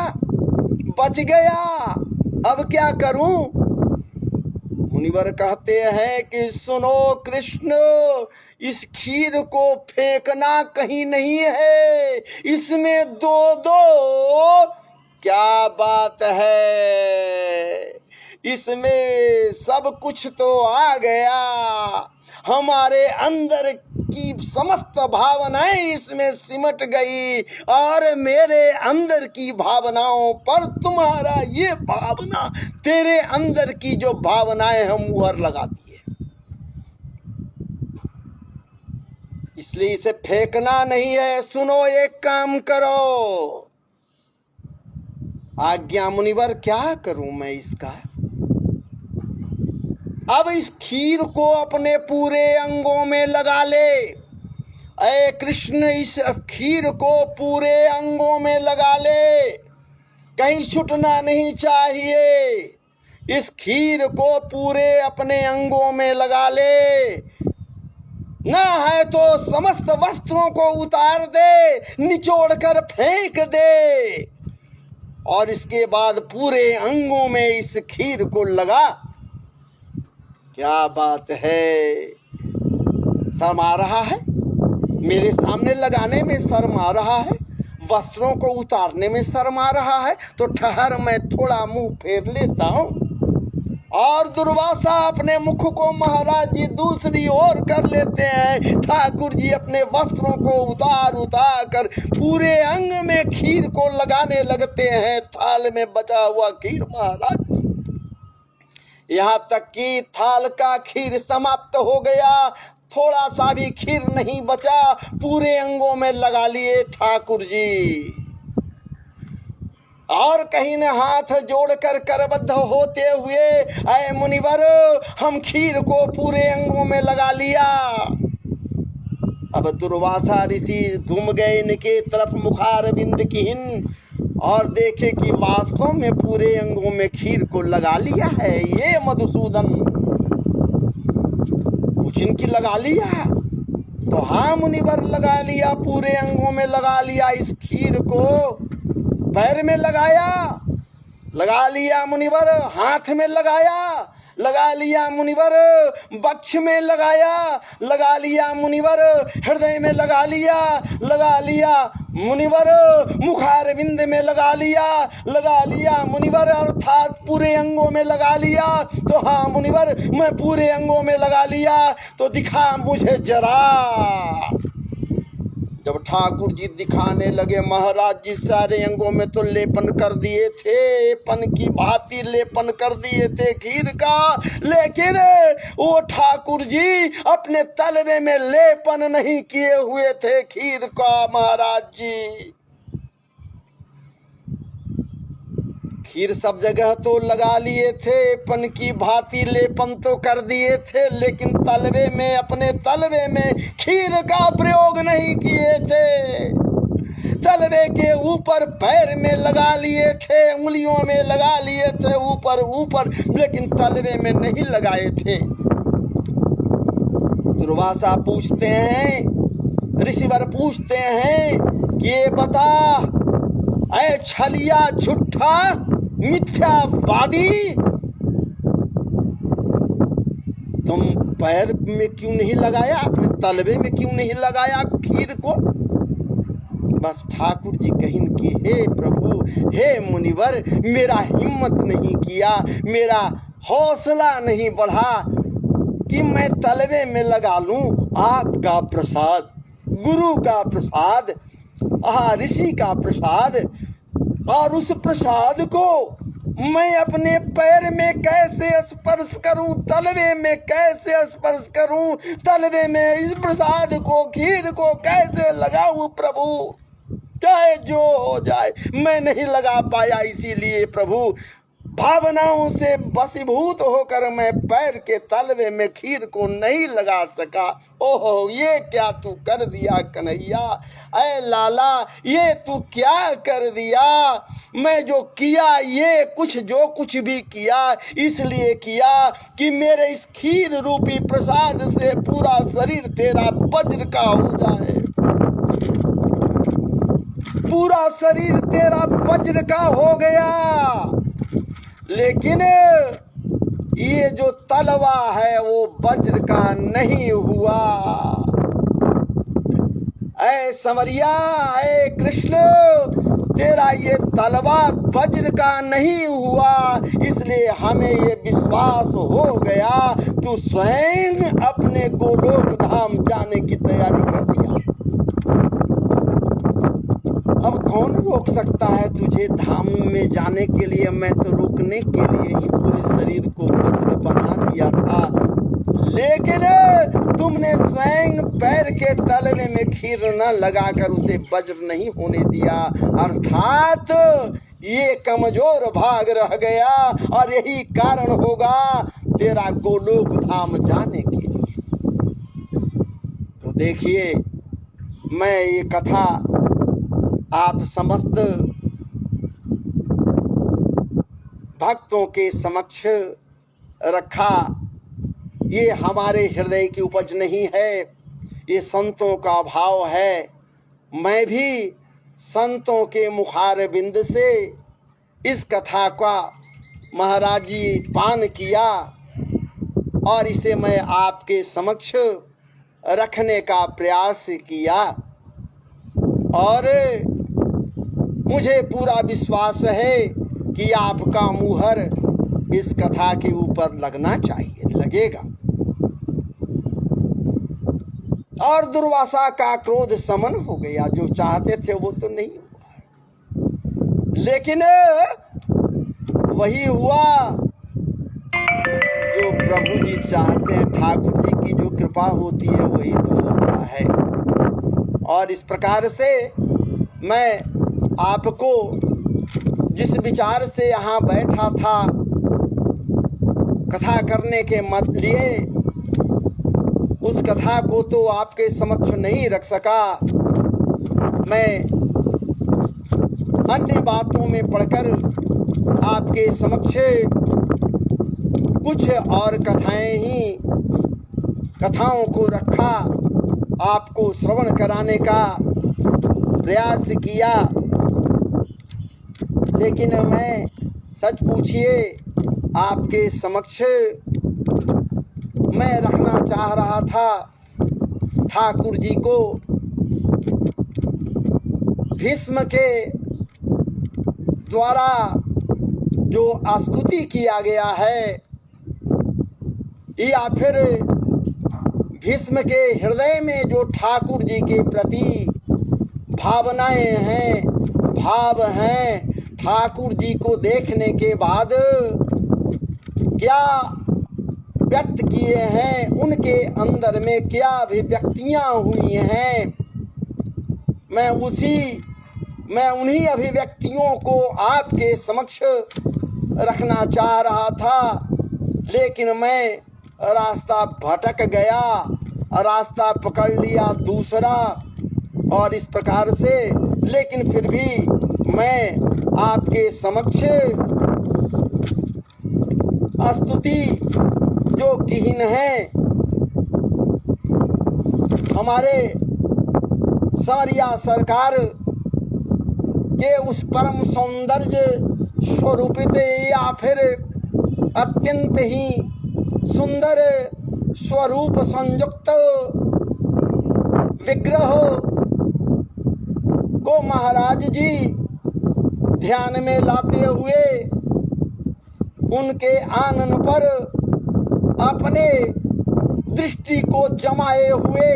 बच गया, अब क्या करूं। मुनिवर कहते हैं कि सुनो कृष्ण, इस खीर को फेंकना कहीं नहीं है, इसमें दो दो, क्या बात है, इसमें सब कुछ तो आ गया, हमारे अंदर की समस्त भावनाएं इसमें सिमट गई, और मेरे अंदर की भावनाओं पर तुम्हारा ये भावना, तेरे अंदर की जो भावनाएं हम मुहर लगाती है, इसलिए इसे फेंकना नहीं है। सुनो, एक काम करो। आज्ञा मुनिवर, क्या करूं मैं इसका। अब इस खीर को अपने पूरे अंगों में लगा ले। ऐ कृष्ण, इस खीर को पूरे अंगों में लगा ले, कहीं छूटना नहीं चाहिए। इस खीर को पूरे अपने अंगों में लगा ले, ना है तो समस्त वस्त्रों को उतार दे, निचोड़ कर फेंक दे, और इसके बाद पूरे अंगों में इस खीर को लगा। क्या बात है, शर्म आ रहा है, मेरे सामने लगाने में शर्म आ रहा है, वस्त्रों को उतारने में शर्म आ रहा है, तो ठहर, मैं थोड़ा मुंह फेर लेता हूं। और दुर्वासा अपने मुख को महाराज जी दूसरी ओर कर लेते हैं। ठाकुर जी अपने वस्त्रों को उतार कर पूरे अंग में खीर को लगाने लगते हैं। थाल में बचा हुआ खीर महाराज, यहाँ तक कि थाल का खीर समाप्त हो गया, थोड़ा सा भी खीर नहीं बचा, पूरे अंगों में लगा लिए ठाकुर जी। और कहीं ने हाथ जोड़कर करबद्ध होते हुए, ऐ मुनिवर, हम खीर को पूरे अंगों में लगा लिया। अब दुर्वासा ऋषि घूम गए इनके तरफ मुखार बिंद किहिन, और देखे कि वास्तव में पूरे अंगों में खीर को लगा लिया है ये मधुसूदन। कुछ इनकी लगा लिया, तो हाँ मुनिवर, लगा लिया, पूरे अंगों में लगा लिया। इस खीर को पैर में लगाया, लगा लिया मुनिवर, हाथ में लगाया, लगा लिया मुनिवर, वक्ष में लगाया, लगा लिया मुनिवर, हृदय में लगा लिया मुनिवर, मुखारविंद में लगा लिया मुनिवर, अर्थात पूरे अंगों में लगा लिया। तो हाँ मुनिवर, मैं पूरे अंगों में लगा लिया, तो दिखा मुझे जरा। जब ठाकुर जी दिखाने लगे, महाराज जी सारे अंगों में तो लेपन कर दिए थे, पन की भांति लेपन कर दिए थे खीर का, लेकिन वो ठाकुर जी अपने तलवे में लेपन नहीं किए हुए थे खीर का। महाराज जी खीर सब जगह तो लगा लिए थे, पन की भांति लेपन तो कर दिए थे, लेकिन तलवे में, अपने तलवे में खीर का प्रयोग नहीं किए थे। तलवे के ऊपर पैर में लगा लिए थे, उंगलियों में लगा लिए थे ऊपर ऊपर, लेकिन तलवे में नहीं लगाए थे। दुर्वासा पूछते हैं, ऋषिवर पूछते हैं कि ये बता, ऐ छलिया झूठा मिथ्यावादी, तुम पैर में क्यों नहीं लगाया, अपने तलवे में क्यों नहीं लगाया खीर को? बस ठाकुर जी कहिन कि हे प्रभु, हे मुनिवर, मेरा हिम्मत नहीं किया, मेरा हौसला नहीं बढ़ा कि मैं तलवे में लगा लूं आपका प्रसाद, गुरु का प्रसाद, ऋषि का प्रसाद, और उस प्रसाद को मैं अपने पैर में कैसे स्पर्श करूं, तलवे में कैसे स्पर्श करूं, तलवे में इस प्रसाद को, खीर को कैसे लगाऊं प्रभु? चाहे जो हो जाए, मैं नहीं लगा पाया। इसीलिए प्रभु, भावनाओं से वशीभूत होकर मैं पैर के तलवे में खीर को नहीं लगा सका। ओहो, ये क्या तू कर दिया कन्हैया, ऐ लाला, ये तू क्या कर दिया? मैं जो किया, ये जो कुछ भी किया, इसलिए किया कि मेरे इस खीर रूपी प्रसाद से पूरा शरीर तेरा वज्र का हो जाए, पूरा शरीर तेरा वज्र का हो गया। लेकिन ये जो तलवा है वो वज्र का नहीं हुआ। ऐ संवरिया, ऐ कृष्ण, तेरा ये तलवा वज्र का नहीं हुआ, इसलिए हमें ये विश्वास हो गया तू स्वयं अपने गोलोक धाम जाने की तैयारी कर दिया। अब कौन रोक सकता है तुझे धाम में जाने के लिए? मैं तो रोकने के लिए ही पूरे शरीर को वज्र बना दिया था, लेकिन तुमने स्वयं पैर के तलवे में खीर न लगाकर उसे वज्र नहीं होने दिया, अर्थात ये कमजोर भाग रह गया, और यही कारण होगा तेरा गोलोक धाम जाने के लिए। तो देखिए, मैं ये कथा आप समस्त भक्तों के समक्ष रखा। ये हमारे हृदय की उपज नहीं है, ये संतों का भाव है। मैं भी संतों के मुखार बिंद से इस कथा का महाराज जी पान किया, और इसे मैं आपके समक्ष रखने का प्रयास किया, और मुझे पूरा विश्वास है कि आपका मुहर इस कथा के ऊपर लगना चाहिए, लगेगा। और दुर्वासा का क्रोध समन हो गया, जो चाहते थे वो तो नहीं हुआ, लेकिन वही हुआ जो प्रभु जी चाहते हैं। ठाकुर जी की जो कृपा होती है वही तो होता है। और इस प्रकार से मैं आपको जिस विचार से यहाँ बैठा था कथा करने के मत लिए, उस कथा को तो आपके समक्ष नहीं रख सका। मैं अन्य बातों में पढ़कर आपके समक्ष कुछ और कथाओं को रखा, आपको श्रवण कराने का प्रयास किया। लेकिन मैं सच पूछिए आपके समक्ष मैं रखना चाह रहा था ठाकुर जी को भीष्म के द्वारा जो स्तुति किया गया है, या फिर भीष्म के हृदय में जो ठाकुर जी के प्रति भावनाएं हैं, भाव हैं। ठाकुर जी को देखने के बाद क्या व्यक्त किए हैं, उनके अंदर में क्या अभिव्यक्तियां हुई हैं, मैं उन्हीं अभिव्यक्तियों को आपके समक्ष रखना चाह रहा था, लेकिन मैं रास्ता भटक गया, रास्ता पकड़ लिया दूसरा, और इस प्रकार से। लेकिन फिर भी मैं आपके समक्ष स्तुति जो कीन है, हमारे समरिया सरकार के उस परम सौंदर्य स्वरूपित या फिर अत्यंत ही सुंदर स्वरूप संयुक्त विग्रह को महाराज जी ध्यान में लाते हुए उनके आनन पर अपने दृष्टि को जमाए हुए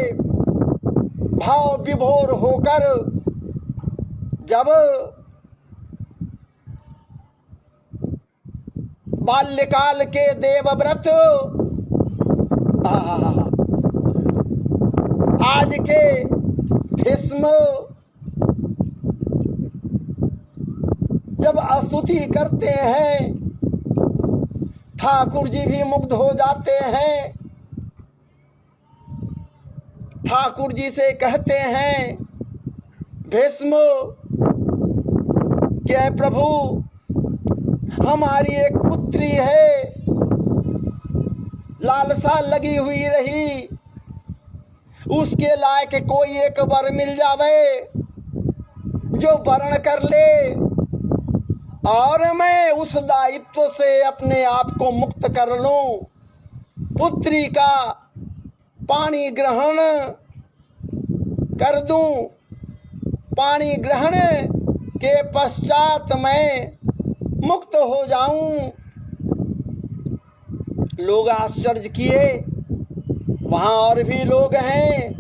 भाव विभोर होकर जब बाल्यकाल के देवव्रत आज के भीष्म जब स्तुति करते हैं, ठाकुर जी भी मुग्ध हो जाते हैं। ठाकुर जी से कहते हैं, भीष्म क्या प्रभु, हमारी एक पुत्री है, लालसा लगी हुई रही, उसके लायक कोई एक वर मिल जावे जो वर्ण कर ले और मैं उस दायित्व से अपने आप को मुक्त कर लूं। पुत्री का पानी ग्रहण कर दूं, पानी ग्रहण के पश्चात मैं मुक्त हो जाऊं। लोग आश्चर्य किए, वहां और भी लोग हैं,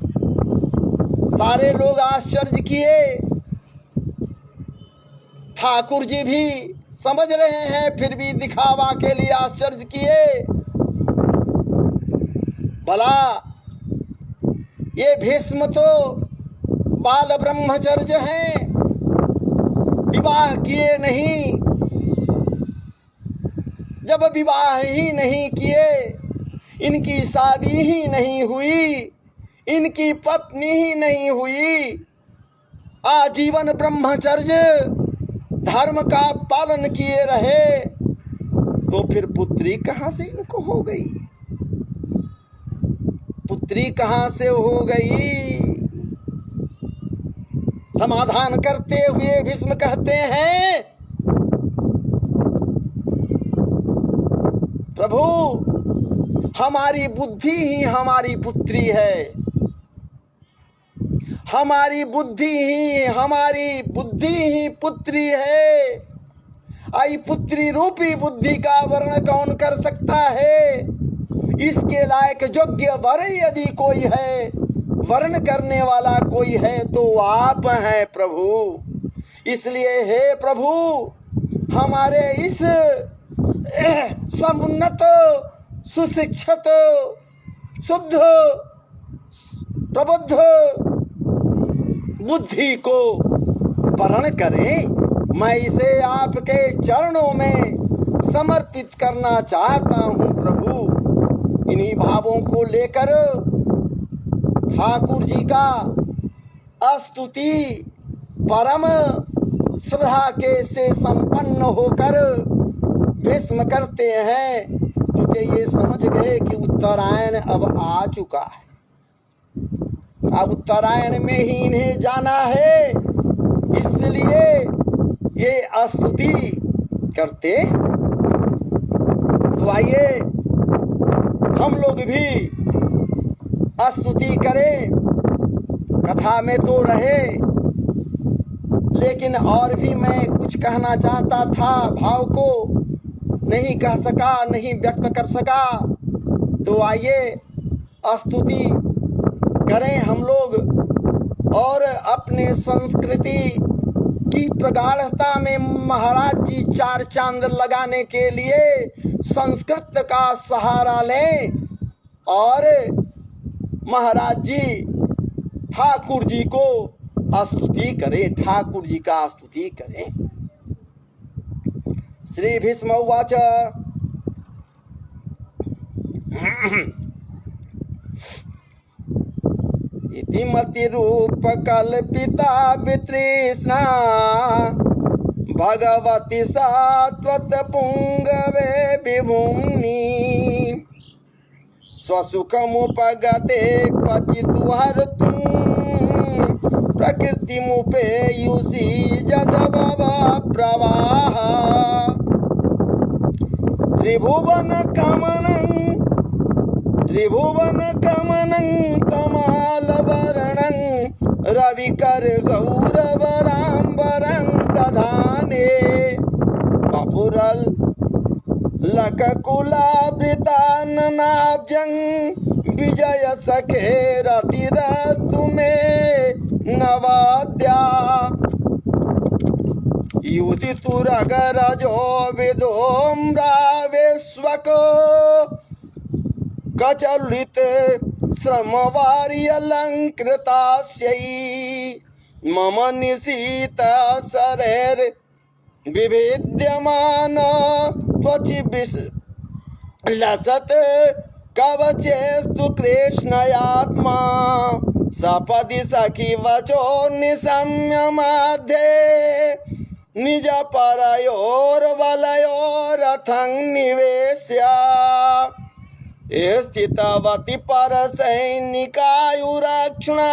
सारे लोग आश्चर्य किए। ठाकुर जी भी समझ रहे हैं, फिर भी दिखावा के लिए आश्चर्य किए। भला ये भीष्म तो बाल ब्रह्मचर्य हैं, विवाह किए नहीं। जब विवाह ही नहीं किए, इनकी शादी ही नहीं हुई, इनकी पत्नी ही नहीं हुई, आजीवन ब्रह्मचर्य धर्म का पालन किए रहे, तो फिर पुत्री कहां से इनको हो गई? पुत्री कहां से हो गई? समाधान करते हुए भीष्म कहते हैं, प्रभु हमारी बुद्धि ही हमारी पुत्री है, हमारी बुद्धि ही पुत्री है। आई पुत्री रूपी बुद्धि का वर्ण कौन कर सकता है? इसके लायक योग्य वर यदि कोई है, वर्ण करने वाला कोई है, तो आप हैं प्रभु। इसलिए हे प्रभु, हमारे इस समुन्नत सुशिक्षित शुद्ध प्रबुद्ध बुद्धि को वर्ण करें। मैं इसे आपके चरणों में समर्पित करना चाहता हूं प्रभु। इन्हीं भावों को लेकर ठाकुर जी का स्तुति परम श्रद्धा के से संपन्न होकर भीष्म करते हैं, क्योंकि ये समझ गए कि उत्तरायण अब आ चुका है, अब उत्तरायण में ही इन्हें जाना है, इसलिए ये स्तुति करते। तो आइए हम लोग भी स्तुति करें। कथा में तो रहे, लेकिन और भी मैं कुछ कहना चाहता था, भाव को नहीं कह सका, नहीं व्यक्त कर सका। तो आइए स्तुति करें हम लोग। और अपने संस्कृति की प्रगाढ़ता में महाराज जी चार चांद लगाने के लिए संस्कृत का सहारा लें और महाराज जी ठाकुर जी को स्तुति करें, ठाकुर जी का स्तुति करें। श्री भीष्म उवाच इति मति रूप कल्पिता वितृष्णा भगवती सात्वत पुंगवे विभुम्नि स्वसुखमुपगते क्वचित् हर्तुं प्रकृतिमुपेयुषि जदभव प्रवाह त्रिभुवन कमनं कमालवर्णं रविकर गौरवराम्बरं दधाने पपुरल लककुलावृतान्नाब्जं विजय सखेरतिरस्तु मे नवाद्या युधितुरगरजो विदोम्रावेश्वको कचलित श्रमवार्यलङ्कृतास्यै मम निशीत शरैर् विभिद्यमान त्वचि लसत् कवचेस्तु कृष्णयात्मा सपदि सखी वचो निशम्य मध्ये निज परयोर्वलयोरथं निवेश्य स्थितवती परसैनिकायुरक्षणा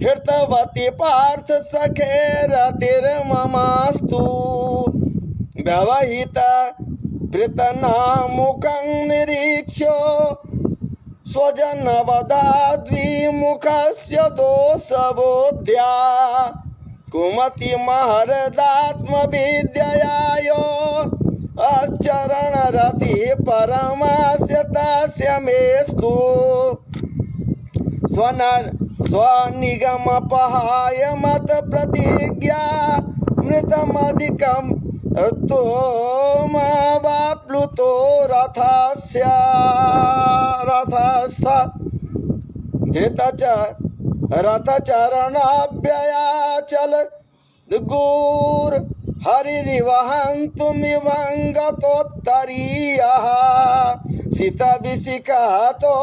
हृतवती पार्थ सखेरतिर्ममास्तु व्यवहित वृतनामुखं निरीक्ष्य स्वजनवधा द्विमुखस्य दोषबोध्या कुमति महर्दात्मविद्ययायो अचरणरति परमास्य तस्य मेस्तु स्वनिगमपहाय मत प्रतिज्ञा मृतमधिकं तोमवाप्लुतो रथस्थ रथचरणाभ्ययाचल गुर हरिरिवहन्तुमिवङ्गतोत्तरीयः सितविशिखतो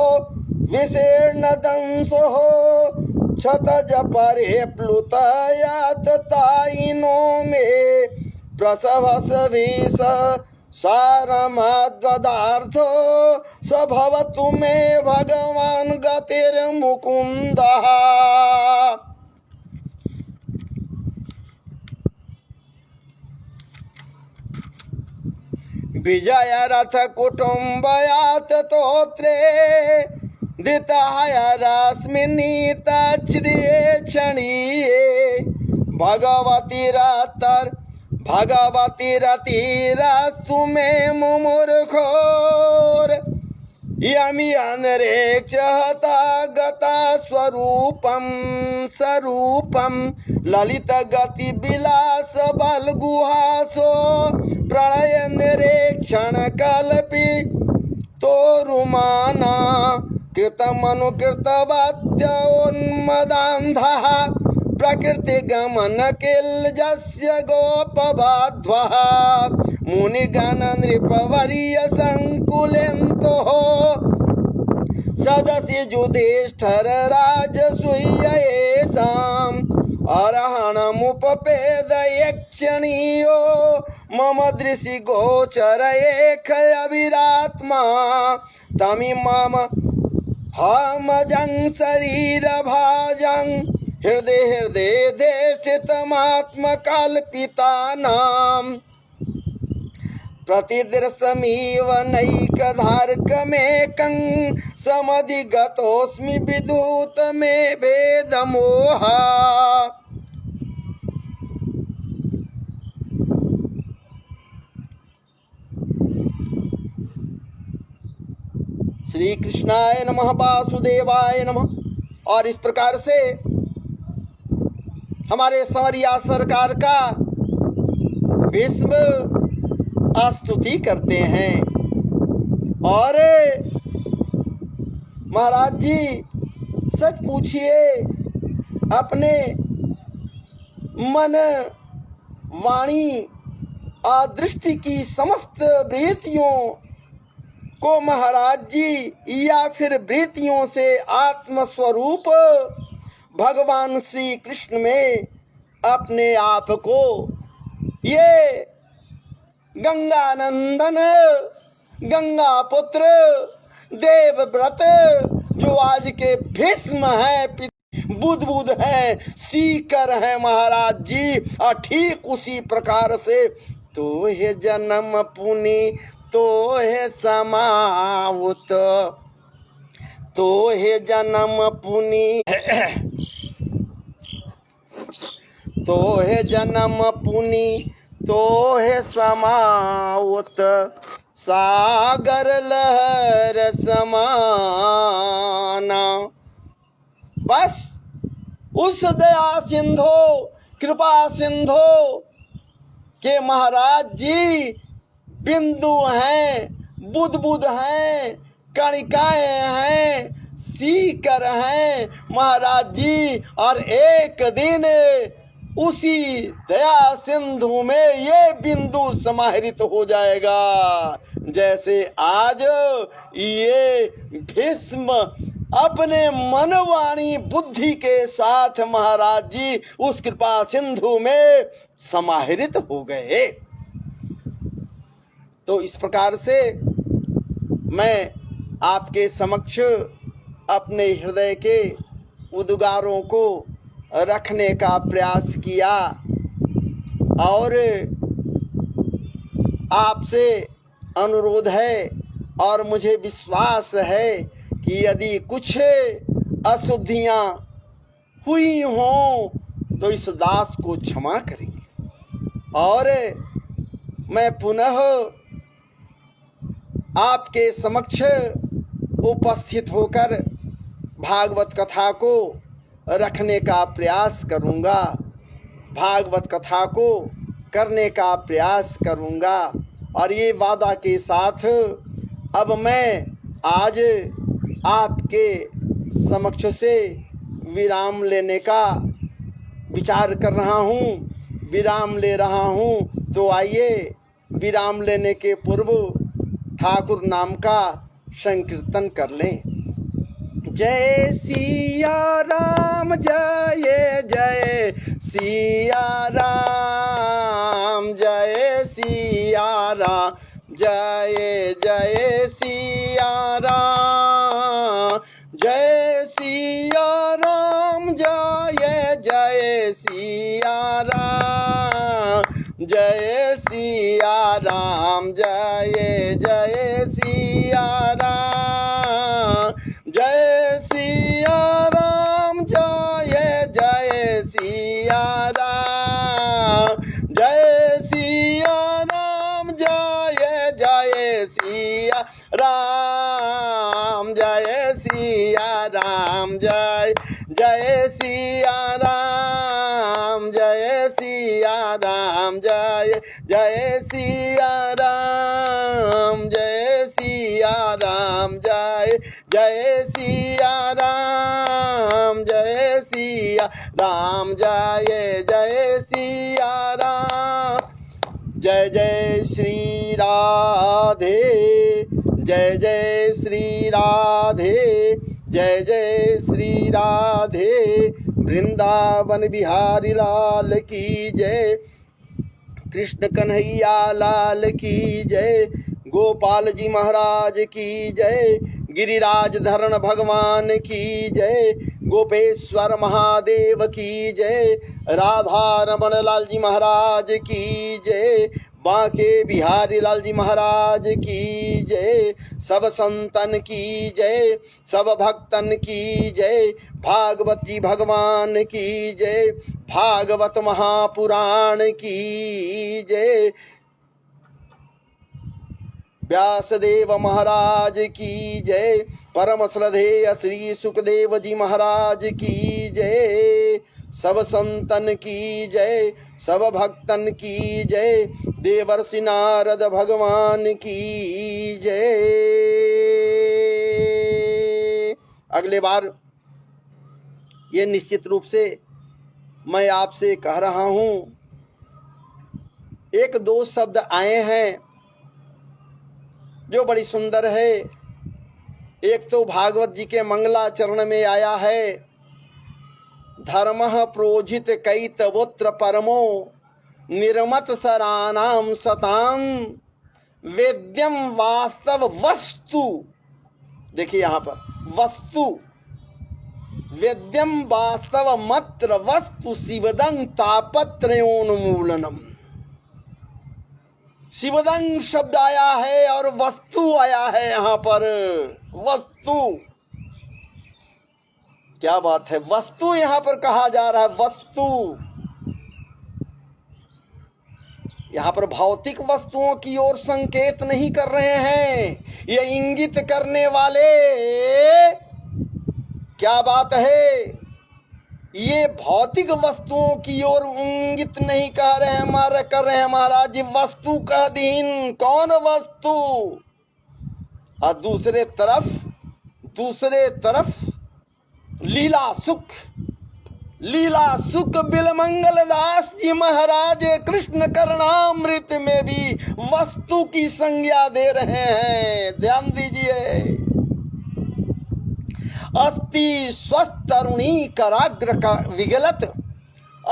विशीर्णदंसोः क्षतजपरे प्लुतयाततायिनो मे प्रसवसविष सारमद्वदार्थो स भवतु मे भगवान् गतिर्मुकुन्दः। विजय रथ कुटुम्बयात तोत्रे धृताय रश्मिनीतच्रिये क्षणीये भगवती रतिरस्तु मे मुमुर्खोर यमि अनरेक्षहता गता स्वरूपं ललित गति विलास बल गुहासो प्रलय निरीक्षण कल्पि तोरुमाना कृतमनुकृतवत्योन्मदान्धः प्रकृति गमन किल्जस्य गोपबाध्वः मुनिगण नृपवर्य संकुलेन्तोः सदसि युधिष्ठिर राजसूय येषाम् अर्हणमुपपेद यक्षणीयो मम दृशि गोचर एकयविरात्मा तमिमम हमजं शरीरभाजं हृदय देष्टितमात्मकल्पितानां प्रतिदृशमिव नैकधार्कमेकं समधिगतोऽस्मि विदूत मे वेदमोह। श्री कृष्णाय नमः, वासुदेवाय नमः। और इस प्रकार से हमारे संवरिया सरकार का भीष्म स्तुति करते हैं। और महाराज जी सच पूछिए, अपने मन वाणी अदृष्टि की समस्त वृत्तियों को महाराज जी या फिर वृत्तियों से आत्मस्वरूप भगवान श्री कृष्ण में अपने आप को ये गंगानंदन गंगा पुत्र देवव्रत जो आज के भीष्म है, बुद्ध है, सीकर है महाराज जी, और ठीक उसी प्रकार से तो है जन्म पुनि तो है समावत, तो है जन्म पुनि तो है जन्म पुनि तो है समावत, सागर लहर समाना। बस उस दया सिंधु कृपा सिंधु के महाराज जी बिंदु हैं, बुद्ध हैं, कणिकाएं हैं, सीकर हैं महाराज जी। और एक दिन उसी दया सिंधु में ये बिंदु समाहित हो जाएगा, जैसे आज ये भीष्म अपने मनवाणी बुद्धि के साथ महाराज जी उस कृपा सिंधु में समाहित हो गए। तो इस प्रकार से मैं आपके समक्ष अपने हृदय के उद्गारों को रखने का प्रयास किया, और आपसे अनुरोध है और मुझे विश्वास है कि यदि कुछ अशुद्धियां हुई हों तो इस दास को क्षमा करेंगे। और मैं पुनः आपके समक्ष उपस्थित होकर भागवत कथा को रखने का प्रयास करूंगा, भागवत कथा को करने का प्रयास करूंगा। और ये वादा के साथ अब मैं आज आपके समक्ष से विराम लेने का विचार कर रहा हूँ, विराम ले रहा हूँ। तो आइए विराम लेने के पूर्व ठाकुर नाम का संकीर्तन कर लें। जय सिया राम, जय जय सिया राम, जय सिया राम, जय जय सिया राम, जय सिया राम, जय जय सिया राम, जय सिया राम, जय जय सिया राम, जय सिया राम, जय जय सिया राम, जय सिया राम, जय जय सिया राम, जय सिया राम, जय जय सिया राम, जय सिया राम, जय जय सिया राम, जय सिया राम, जय जय सिया राम, जय सिया राम, जय जय सिया राम। जय जय श्री राधे, जय जय श्री राधे, जय जय श्री राधे। वृंदावन बिहारी लाल की जय, कृष्ण कन्हैया लाल की जय, गोपाल जी महाराज की जय, गिरिराज धरण भगवान की जय, गोपेश्वर महादेव की जय, राधा रमण लाल जी महाराज की जय, बांके बिहारी लाल जी महाराज की जय, सब संतन की जय, सब भक्तन की जय, भागवत जी भगवान की जय, भागवत महापुराण की जय, व्यासदेव महाराज की जय, परम श्रद्धेय श्री सुखदेव जी महाराज की जय, सब संतन की जय, सब भक्तन की जय, देवर्षि नारद भगवान की जय। अगले बार ये निश्चित रूप से मैं आपसे कह रहा हूं, एक दो शब्द आए हैं जो बड़ी सुंदर है। एक तो भागवत जी के मंगलाचरण में आया है, धर्मः प्रोजित कैतवोत्र परमो निर्मत सरानाम सताम वेद्यम वास्तव वस्तु। देखिए यहाँ पर वस्तु, वेद्यम वास्तव मत्र वस्तु शिवदं तापत्रयोन्मूलनम। शिवदं शब्द आया है और वस्तु आया है यहाँ पर। वस्तु, क्या बात है, वस्तु यहाँ पर कहा जा रहा है। वस्तु यहाँ पर भौतिक वस्तुओं की ओर संकेत नहीं कर रहे हैं। ये इंगित करने वाले, क्या बात है, ये भौतिक वस्तुओं की ओर इंगित नहीं कर रहे हैं, कर रहे हैं महाराज। वस्तु का दीन कौन वस्तु, और दूसरे तरफ लीला सुख बिलमंगल दास जी महाराज कृष्ण करणामृत में भी वस्तु की संज्ञा दे रहे हैं। ध्यान दीजिए, अस्ति स्वस्तरुणी कराग्र का विगलत,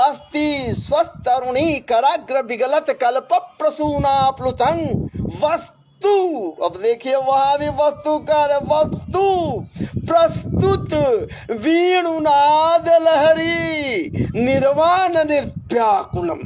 अस्ति स्वस्तरुणी कराग्र विगलत कल्प प्रसूना प्लुतं वस्तु। अब देखिए वहां भी वस्तु कर, वस्तु प्रस्तुत वीणुनाद लहरी निर्वाण निर्व्याकुलम।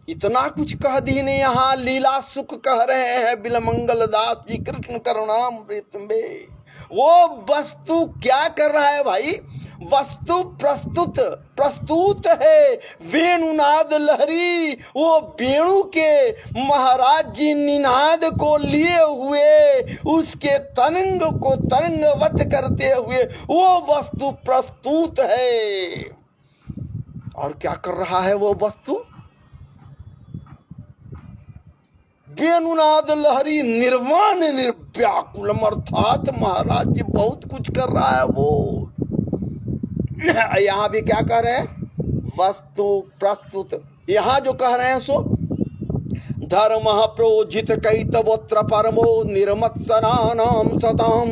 इतना कुछ कह दी ने यहाँ लीला सुख कह रहे हैं बिलमंगल दास जी कृष्ण करुणामृत में। वो वस्तु क्या कर रहा है भाई, वस्तु प्रस्तुत है वेणुनाद लहरी। वो वेणु के महाराज जी निनाद को लिए हुए, उसके तरंग को तरंगवत करते हुए वो वस्तु प्रस्तुत है। और क्या कर रहा है वो वस्तु, वेणुनाद लहरी निर्वाण निर्व्याकुलम, अर्थात महाराज जी बहुत कुछ कर रहा है वो। यहाँ भी क्या कह रहे हैं, वस्तु प्रस्तुत। यहाँ जो कह रहे हैं सो धर्मः प्रोजित कैतवोत्र परमो निर्मत सनानाम सताम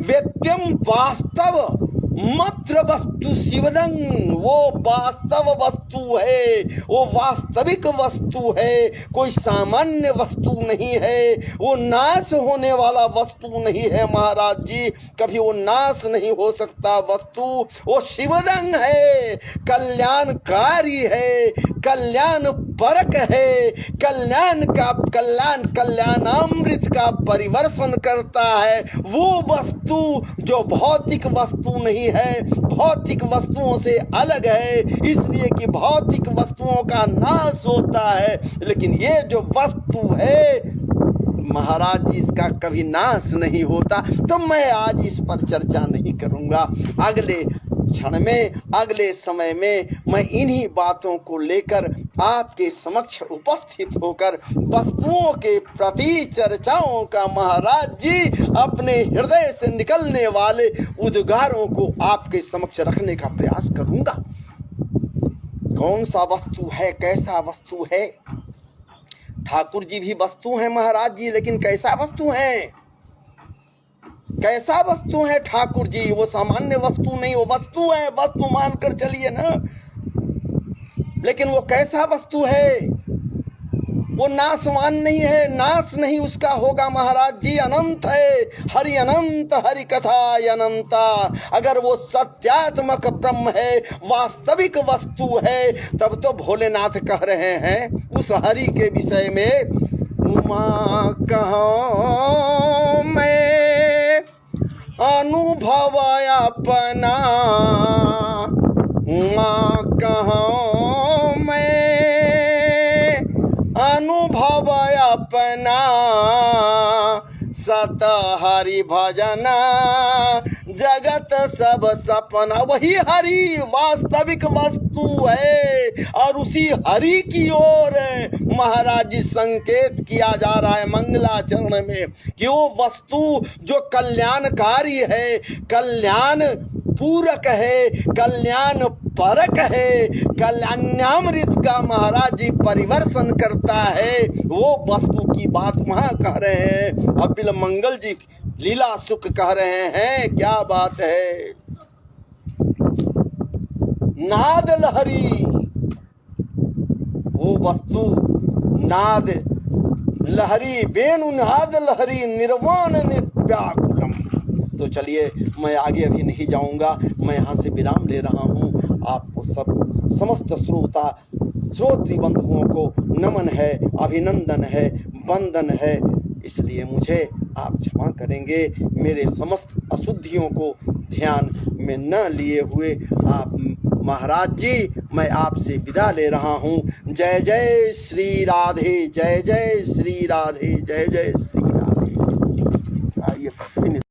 वेद्यम वास्तव मत्र वस्तु शिवदं। वो वास्तव वस्तु है, वो वास्तविक वस्तु है, कोई सामान्य वस्तु नहीं है। वो नाश होने वाला वस्तु नहीं है महाराज जी, कभी वो नाश नहीं हो सकता वस्तु। वो शिवदं है, कल्याणकारी है, कल्याण परक है, कल्याणामृत का परिवर्तन करता है। वो वस्तु जो भौतिक वस्तु नहीं है, भौतिक वस्तुओं से अलग है, इसलिए कि भौतिक वस्तुओं का नाश होता है, लेकिन ये जो वस्तु है महाराज जी इसका कभी नाश नहीं होता। तो मैं आज इस पर चर्चा नहीं करूंगा। अगले क्षण में, अगले समय में मैं इन्हीं बातों को लेकर आपके समक्ष उपस्थित होकर वस्तुओं के प्रति चर्चाओं का महाराज जी अपने हृदय से निकलने वाले उद्गारों को आपके समक्ष रखने का प्रयास करूंगा। कौन सा वस्तु है, कैसा वस्तु है। ठाकुर जी भी वस्तु हैं महाराज जी, लेकिन कैसा वस्तु है, कैसा वस्तु है ठाकुर जी। वो सामान्य वस्तु नहीं, वो वस्तु है, वस्तु मानकर चलिए ना। लेकिन वो कैसा वस्तु है, वो नाशवान नहीं है, नाश नहीं उसका होगा महाराज जी। अनंत है, हरि अनंत, हरि कथा अनंता। अगर वो सत्यात्मक ब्रह्म है, वास्तविक वस्तु है, तब तो भोलेनाथ कह रहे हैं उस हरि के विषय में, उमा कहो मैं अनुभव अपना, उमा कहो मैं अनुभव अपना, सत हरि भजना जगत सब सपना, वही हरि वास्तविक वस्तु है और उसी हरि की ओर महाराज जी संकेत किया जा रहा है मंगलाचरण में कि वो वस्तु जो कल्याणकारी है, कल्याण पूरक है, कल्याण परक है, कल्याणामृत का महाराज जी परिवर्तन करता है, वो वस्तु की बात वहां कह रहे हैं। अपिल मंगल जी लीला सुख कह रहे हैं। क्या बात है। नाद लहरी, वो वस्तु नाद लहरी, वेणु नाद लहरी, निर्वाण नित्याकुलम। तो चलिए मैं आगे अभी नहीं जाऊंगा, मैं यहाँ से विराम ले रहा हूँ। आपको सब समस्त श्रोत्री बंधुओं को नमन है, अभिनंदन है, वंदन है। इसलिए मुझे आप क्षमा करेंगे, मेरे समस्त अशुद्धियों को ध्यान में न लिए हुए। आप महाराज जी, मैं आपसे विदा ले रहा हूँ। जय जय श्री राधे, जय जय श्री राधे, जय जय श्री राधे। आइए।